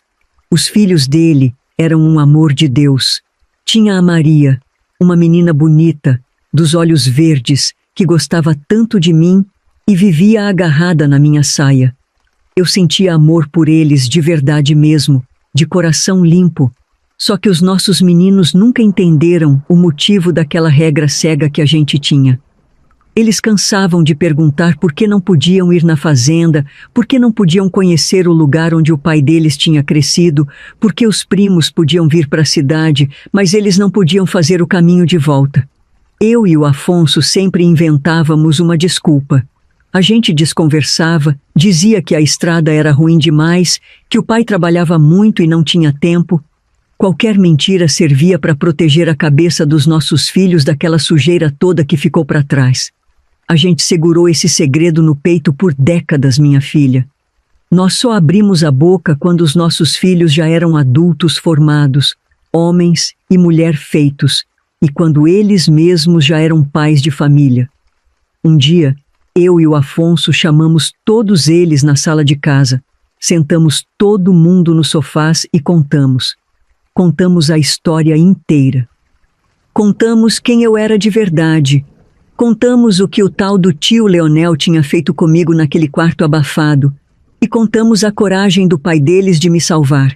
Os filhos dele eram um amor de Deus. Tinha a Maria, uma menina bonita, dos olhos verdes, que gostava tanto de mim e vivia agarrada na minha saia. Eu sentia amor por eles de verdade mesmo, de coração limpo. Só que os nossos meninos nunca entenderam o motivo daquela regra cega que a gente tinha. Eles cansavam de perguntar por que não podiam ir na fazenda, por que não podiam conhecer o lugar onde o pai deles tinha crescido, por que os primos podiam vir para a cidade, mas eles não podiam fazer o caminho de volta. Eu e o Afonso sempre inventávamos uma desculpa. A gente desconversava, dizia que a estrada era ruim demais, que o pai trabalhava muito e não tinha tempo. Qualquer mentira servia para proteger a cabeça dos nossos filhos daquela sujeira toda que ficou para trás. A gente segurou esse segredo no peito por décadas, minha filha. Nós só abrimos a boca quando os nossos filhos já eram adultos formados, homens e mulher feitos, e quando eles mesmos já eram pais de família. Um dia, eu e o Afonso chamamos todos eles na sala de casa, sentamos todo mundo nos sofás e contamos. Contamos a história inteira. Contamos quem eu era de verdade. Contamos o que o tal do tio Leonel tinha feito comigo naquele quarto abafado. E contamos a coragem do pai deles de me salvar.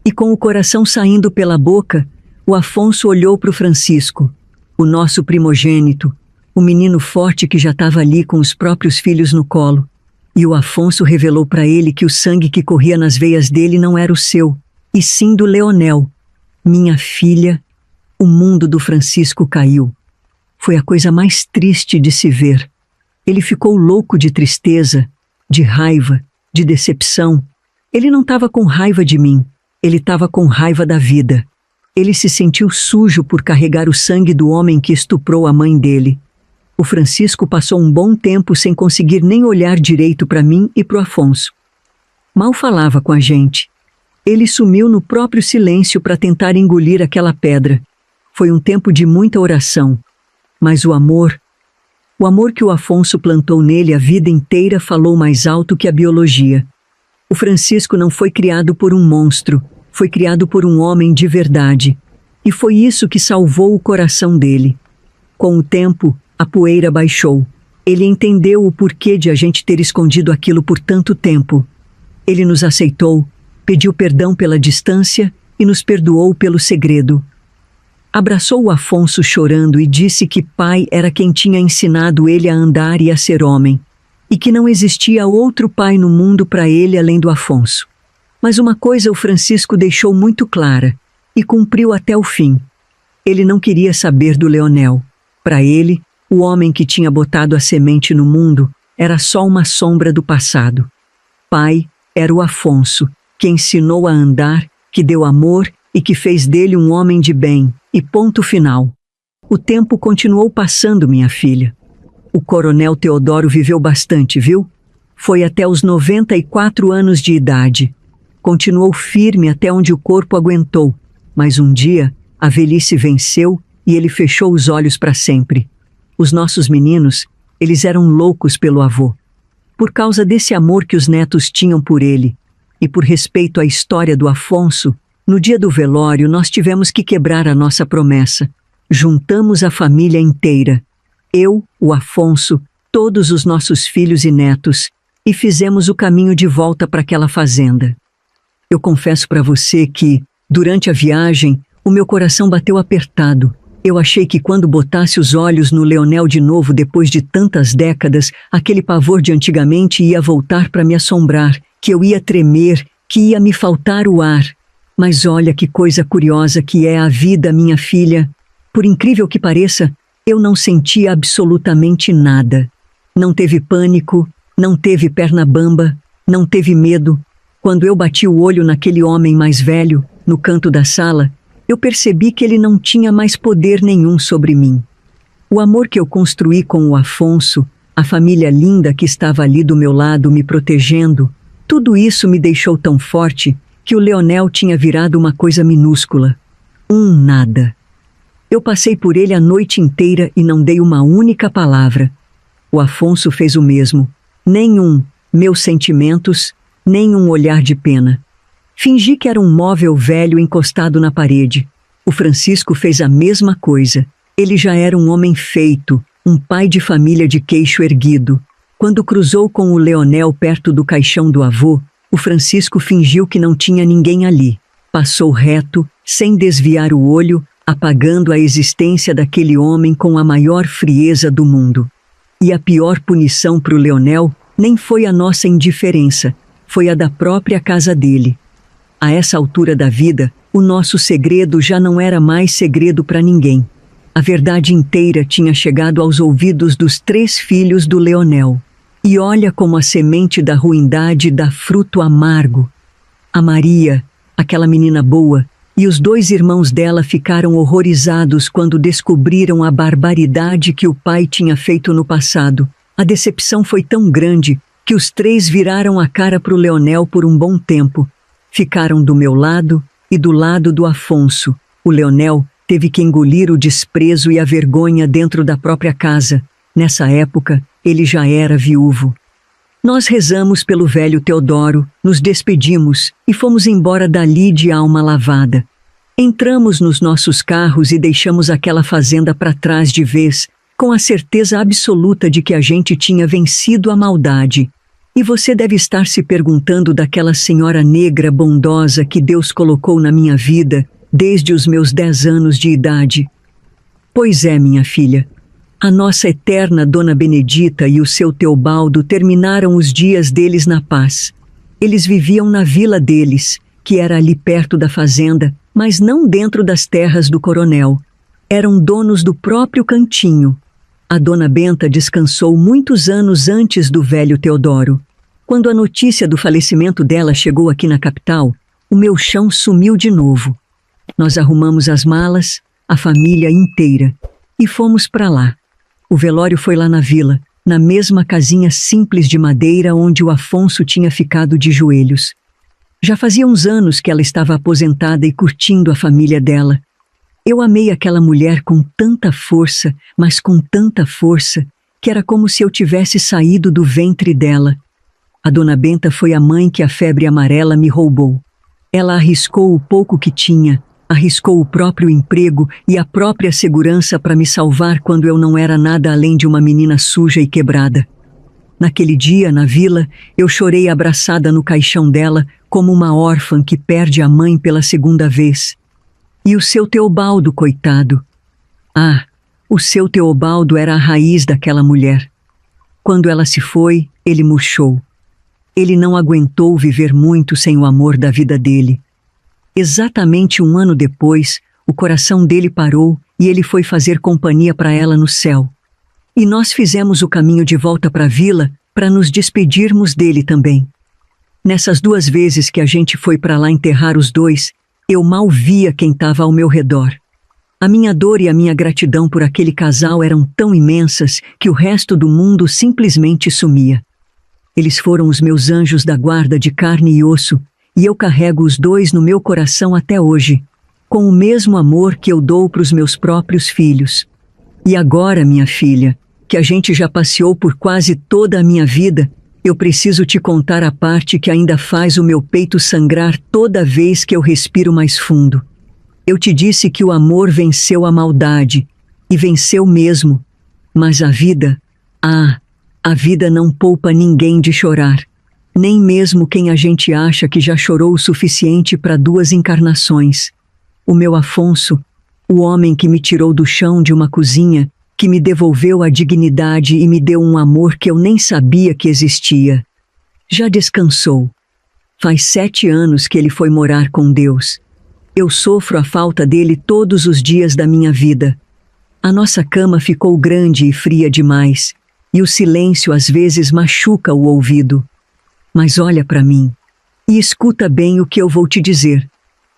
E com o coração saindo pela boca, o Afonso olhou para o Francisco, o nosso primogênito, o menino forte que já estava ali com os próprios filhos no colo. E o Afonso revelou para ele que o sangue que corria nas veias dele não era o seu, e sim do Leonel. Minha filha, o mundo do Francisco caiu. Foi a coisa mais triste de se ver. Ele ficou louco de tristeza, de raiva, de decepção. Ele não estava com raiva de mim, ele estava com raiva da vida. Ele se sentiu sujo por carregar o sangue do homem que estuprou a mãe dele. O Francisco passou um bom tempo sem conseguir nem olhar direito para mim e para o Afonso. Mal falava com a gente. Ele sumiu no próprio silêncio para tentar engolir aquela pedra. Foi um tempo de muita oração. Mas o amor que o Afonso plantou nele a vida inteira falou mais alto que a biologia. O Francisco não foi criado por um monstro, foi criado por um homem de verdade. E foi isso que salvou o coração dele. Com o tempo, a poeira baixou. Ele entendeu o porquê de a gente ter escondido aquilo por tanto tempo. Ele nos aceitou, pediu perdão pela distância e nos perdoou pelo segredo. Abraçou o Afonso chorando e disse que pai era quem tinha ensinado ele a andar e a ser homem, e que não existia outro pai no mundo para ele além do Afonso. Mas uma coisa o Francisco deixou muito clara, e cumpriu até o fim. Ele não queria saber do Leonel. Para ele, o homem que tinha botado a semente no mundo era só uma sombra do passado. Pai era o Afonso, que ensinou a andar, que deu amor e que fez dele um homem de bem, e ponto final. O tempo continuou passando, minha filha. O coronel Teodoro viveu bastante, viu? Foi até os 94 anos de idade. Continuou firme até onde o corpo aguentou, mas um dia a velhice venceu e ele fechou os olhos para sempre. Os nossos meninos, eles eram loucos pelo avô. Por causa desse amor que os netos tinham por ele, e por respeito à história do Afonso, no dia do velório nós tivemos que quebrar a nossa promessa. Juntamos a família inteira. Eu, o Afonso, todos os nossos filhos e netos, e fizemos o caminho de volta para aquela fazenda. Eu confesso para você que, durante a viagem, o meu coração bateu apertado. Eu achei que quando botasse os olhos no Leonel de novo depois de tantas décadas, aquele pavor de antigamente ia voltar para me assombrar, que eu ia tremer, que ia me faltar o ar. Mas olha que coisa curiosa que é a vida, minha filha. Por incrível que pareça, eu não senti absolutamente nada. Não teve pânico, não teve perna bamba, não teve medo. Quando eu bati o olho naquele homem mais velho, no canto da sala, eu percebi que ele não tinha mais poder nenhum sobre mim. O amor que eu construí com o Afonso, a família linda que estava ali do meu lado me protegendo, tudo isso me deixou tão forte que o Leonel tinha virado uma coisa minúscula. Um nada. Eu passei por ele a noite inteira e não dei uma única palavra. O Afonso fez o mesmo. Nenhum meus sentimentos, nem um olhar de pena. Fingi que era um móvel velho encostado na parede. O Francisco fez a mesma coisa. Ele já era um homem feito, um pai de família de queixo erguido. Quando cruzou com o Leonel perto do caixão do avô, o Francisco fingiu que não tinha ninguém ali. Passou reto, sem desviar o olho, apagando a existência daquele homem com a maior frieza do mundo. E a pior punição para o Leonel nem foi a nossa indiferença, foi a da própria casa dele. A essa altura da vida, o nosso segredo já não era mais segredo para ninguém. A verdade inteira tinha chegado aos ouvidos dos 3 filhos do Leonel. E olha como a semente da ruindade dá fruto amargo. A Maria, aquela menina boa, e os 2 irmãos dela ficaram horrorizados quando descobriram a barbaridade que o pai tinha feito no passado. A decepção foi tão grande que os 3 viraram a cara para o Leonel por um bom tempo. Ficaram do meu lado e do lado do Afonso. O Leonel teve que engolir o desprezo e a vergonha dentro da própria casa. Nessa época, ele já era viúvo. Nós rezamos pelo velho Teodoro, nos despedimos e fomos embora dali de alma lavada. Entramos nos nossos carros e deixamos aquela fazenda para trás de vez, com a certeza absoluta de que a gente tinha vencido a maldade. E você deve estar se perguntando daquela senhora negra bondosa que Deus colocou na minha vida desde os meus 10 anos de idade. Pois é, minha filha, a nossa eterna Dona Benedita e o seu Teobaldo terminaram os dias deles na paz. Eles viviam na vila deles, que era ali perto da fazenda, mas não dentro das terras do coronel. Eram donos do próprio cantinho. A Dona Benta descansou muitos anos antes do velho Teodoro. Quando a notícia do falecimento dela chegou aqui na capital, o meu chão sumiu de novo. Nós arrumamos as malas, a família inteira, e fomos para lá. O velório foi lá na vila, na mesma casinha simples de madeira onde o Afonso tinha ficado de joelhos. Já fazia uns anos que ela estava aposentada e curtindo a família dela. Eu amei aquela mulher com tanta força, mas com tanta força, que era como se eu tivesse saído do ventre dela. A Dona Benta foi a mãe que a febre amarela me roubou. Ela arriscou o pouco que tinha, arriscou o próprio emprego e a própria segurança para me salvar quando eu não era nada além de uma menina suja e quebrada. Naquele dia, na vila, eu chorei abraçada no caixão dela como uma órfã que perde a mãe pela segunda vez. E o seu Teobaldo, coitado. Ah, o seu Teobaldo era a raiz daquela mulher. Quando ela se foi, ele murchou. Ele não aguentou viver muito sem o amor da vida dele. Exatamente 1 ano depois, o coração dele parou e ele foi fazer companhia para ela no céu. E nós fizemos o caminho de volta para a vila para nos despedirmos dele também. Nessas 2 vezes que a gente foi para lá enterrar os dois, eu mal via quem estava ao meu redor. A minha dor e a minha gratidão por aquele casal eram tão imensas que o resto do mundo simplesmente sumia. Eles foram os meus anjos da guarda de carne e osso, e eu carrego os dois no meu coração até hoje, com o mesmo amor que eu dou para os meus próprios filhos. E agora, minha filha, que a gente já passeou por quase toda a minha vida, eu preciso te contar a parte que ainda faz o meu peito sangrar toda vez que eu respiro mais fundo. Eu te disse que o amor venceu a maldade, e venceu mesmo, mas a vida não poupa ninguém de chorar, nem mesmo quem a gente acha que já chorou o suficiente para 2 encarnações. O meu Afonso, o homem que me tirou do chão de uma cozinha, que me devolveu a dignidade e me deu um amor que eu nem sabia que existia. Já descansou. Faz 7 anos que ele foi morar com Deus. Eu sofro a falta dele todos os dias da minha vida. A nossa cama ficou grande e fria demais, e o silêncio às vezes machuca o ouvido. Mas olha para mim, e escuta bem o que eu vou te dizer.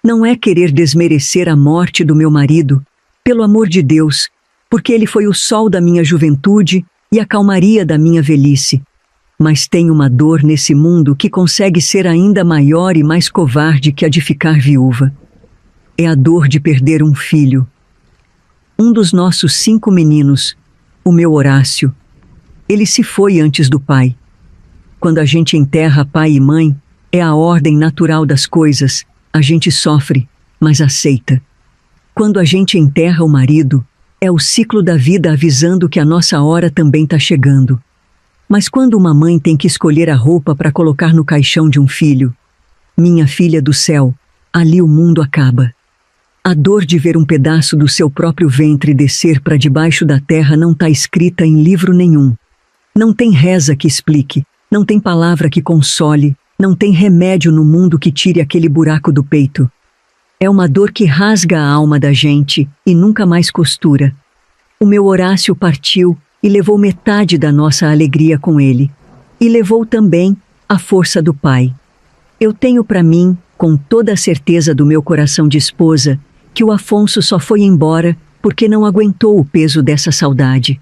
Não é querer desmerecer a morte do meu marido, pelo amor de Deus, porque ele foi o sol da minha juventude e a calmaria da minha velhice. Mas tem uma dor nesse mundo que consegue ser ainda maior e mais covarde que a de ficar viúva. É a dor de perder um filho. Um dos nossos 5 meninos, o meu Horácio, ele se foi antes do pai. Quando a gente enterra pai e mãe, é a ordem natural das coisas. A gente sofre, mas aceita. Quando a gente enterra o marido, é o ciclo da vida avisando que a nossa hora também está chegando. Mas quando uma mãe tem que escolher a roupa para colocar no caixão de um filho, minha filha do céu, ali o mundo acaba. A dor de ver um pedaço do seu próprio ventre descer para debaixo da terra não está escrita em livro nenhum. Não tem reza que explique, não tem palavra que console, não tem remédio no mundo que tire aquele buraco do peito. É uma dor que rasga a alma da gente e nunca mais costura. O meu Horácio partiu e levou metade da nossa alegria com ele. E levou também a força do pai. Eu tenho para mim, com toda a certeza do meu coração de esposa, que o Afonso só foi embora porque não aguentou o peso dessa saudade.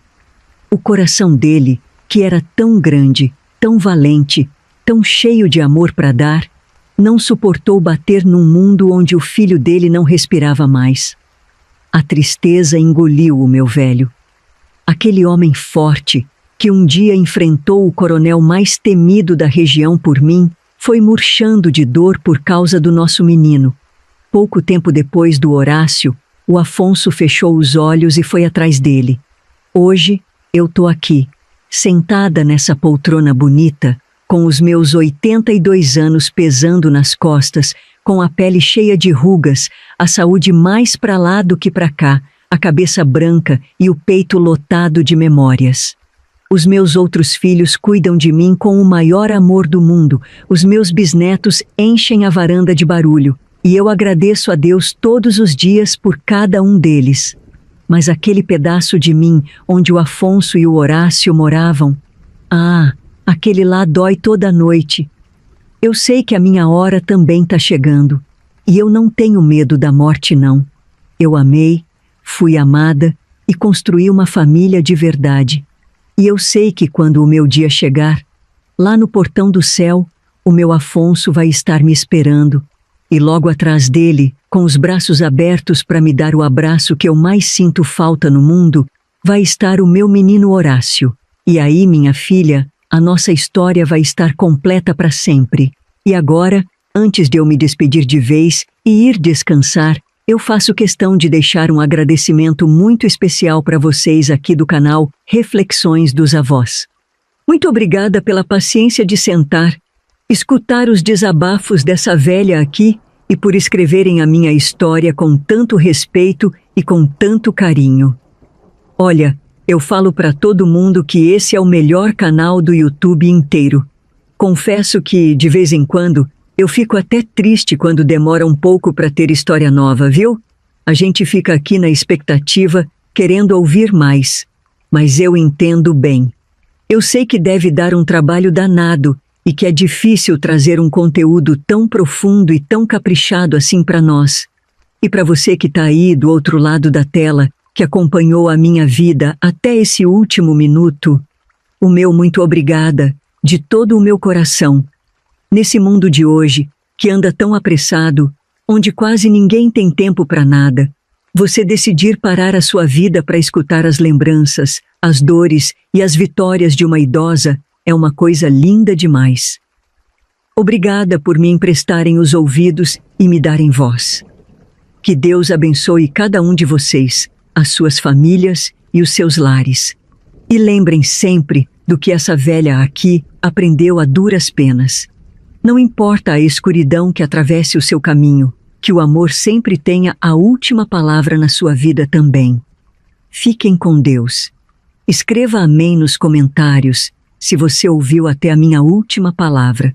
O coração dele, que era tão grande, tão valente, tão cheio de amor para dar, não suportou bater num mundo onde o filho dele não respirava mais. A tristeza engoliu o meu velho. Aquele homem forte, que um dia enfrentou o coronel mais temido da região por mim, foi murchando de dor por causa do nosso menino. Pouco tempo depois do Horácio, o Afonso fechou os olhos e foi atrás dele. Hoje, eu tô aqui, sentada nessa poltrona bonita, com os meus 82 anos pesando nas costas, com a pele cheia de rugas, a saúde mais pra lá do que pra cá, a cabeça branca e o peito lotado de memórias. Os meus outros filhos cuidam de mim com o maior amor do mundo, os meus bisnetos enchem a varanda de barulho, e eu agradeço a Deus todos os dias por cada um deles. Mas aquele pedaço de mim, onde o Afonso e o Horácio moravam, aquele lá dói toda noite. Eu sei que a minha hora também está chegando, e eu não tenho medo da morte não. Eu amei, fui amada e construí uma família de verdade. E eu sei que quando o meu dia chegar, lá no portão do céu, o meu Afonso vai estar me esperando, e logo atrás dele, com os braços abertos para me dar o abraço que eu mais sinto falta no mundo, vai estar o meu menino Horácio. E aí, minha filha, a nossa história vai estar completa para sempre. E agora, antes de eu me despedir de vez e ir descansar, eu faço questão de deixar um agradecimento muito especial para vocês aqui do canal Reflexões dos Avós. Muito obrigada pela paciência de sentar, escutar os desabafos dessa velha aqui e por escreverem a minha história com tanto respeito e com tanto carinho. Olha, eu falo para todo mundo que esse é o melhor canal do YouTube inteiro. Confesso que, de vez em quando, eu fico até triste quando demora um pouco para ter história nova, viu? A gente fica aqui na expectativa, querendo ouvir mais. Mas eu entendo bem. Eu sei que deve dar um trabalho danado e que é difícil trazer um conteúdo tão profundo e tão caprichado assim para nós. E para você que está aí do outro lado da tela, que acompanhou a minha vida até esse último minuto, o meu muito obrigada, de todo o meu coração. Nesse mundo de hoje, que anda tão apressado, onde quase ninguém tem tempo para nada, você decidir parar a sua vida para escutar as lembranças, as dores e as vitórias de uma idosa é uma coisa linda demais. Obrigada por me emprestarem os ouvidos e me darem voz. Que Deus abençoe cada um de vocês, as suas famílias e os seus lares. E lembrem sempre do que essa velha aqui aprendeu a duras penas. Não importa a escuridão que atravesse o seu caminho, que o amor sempre tenha a última palavra na sua vida também. Fiquem com Deus. Escreva amém nos comentários se você ouviu até a minha última palavra.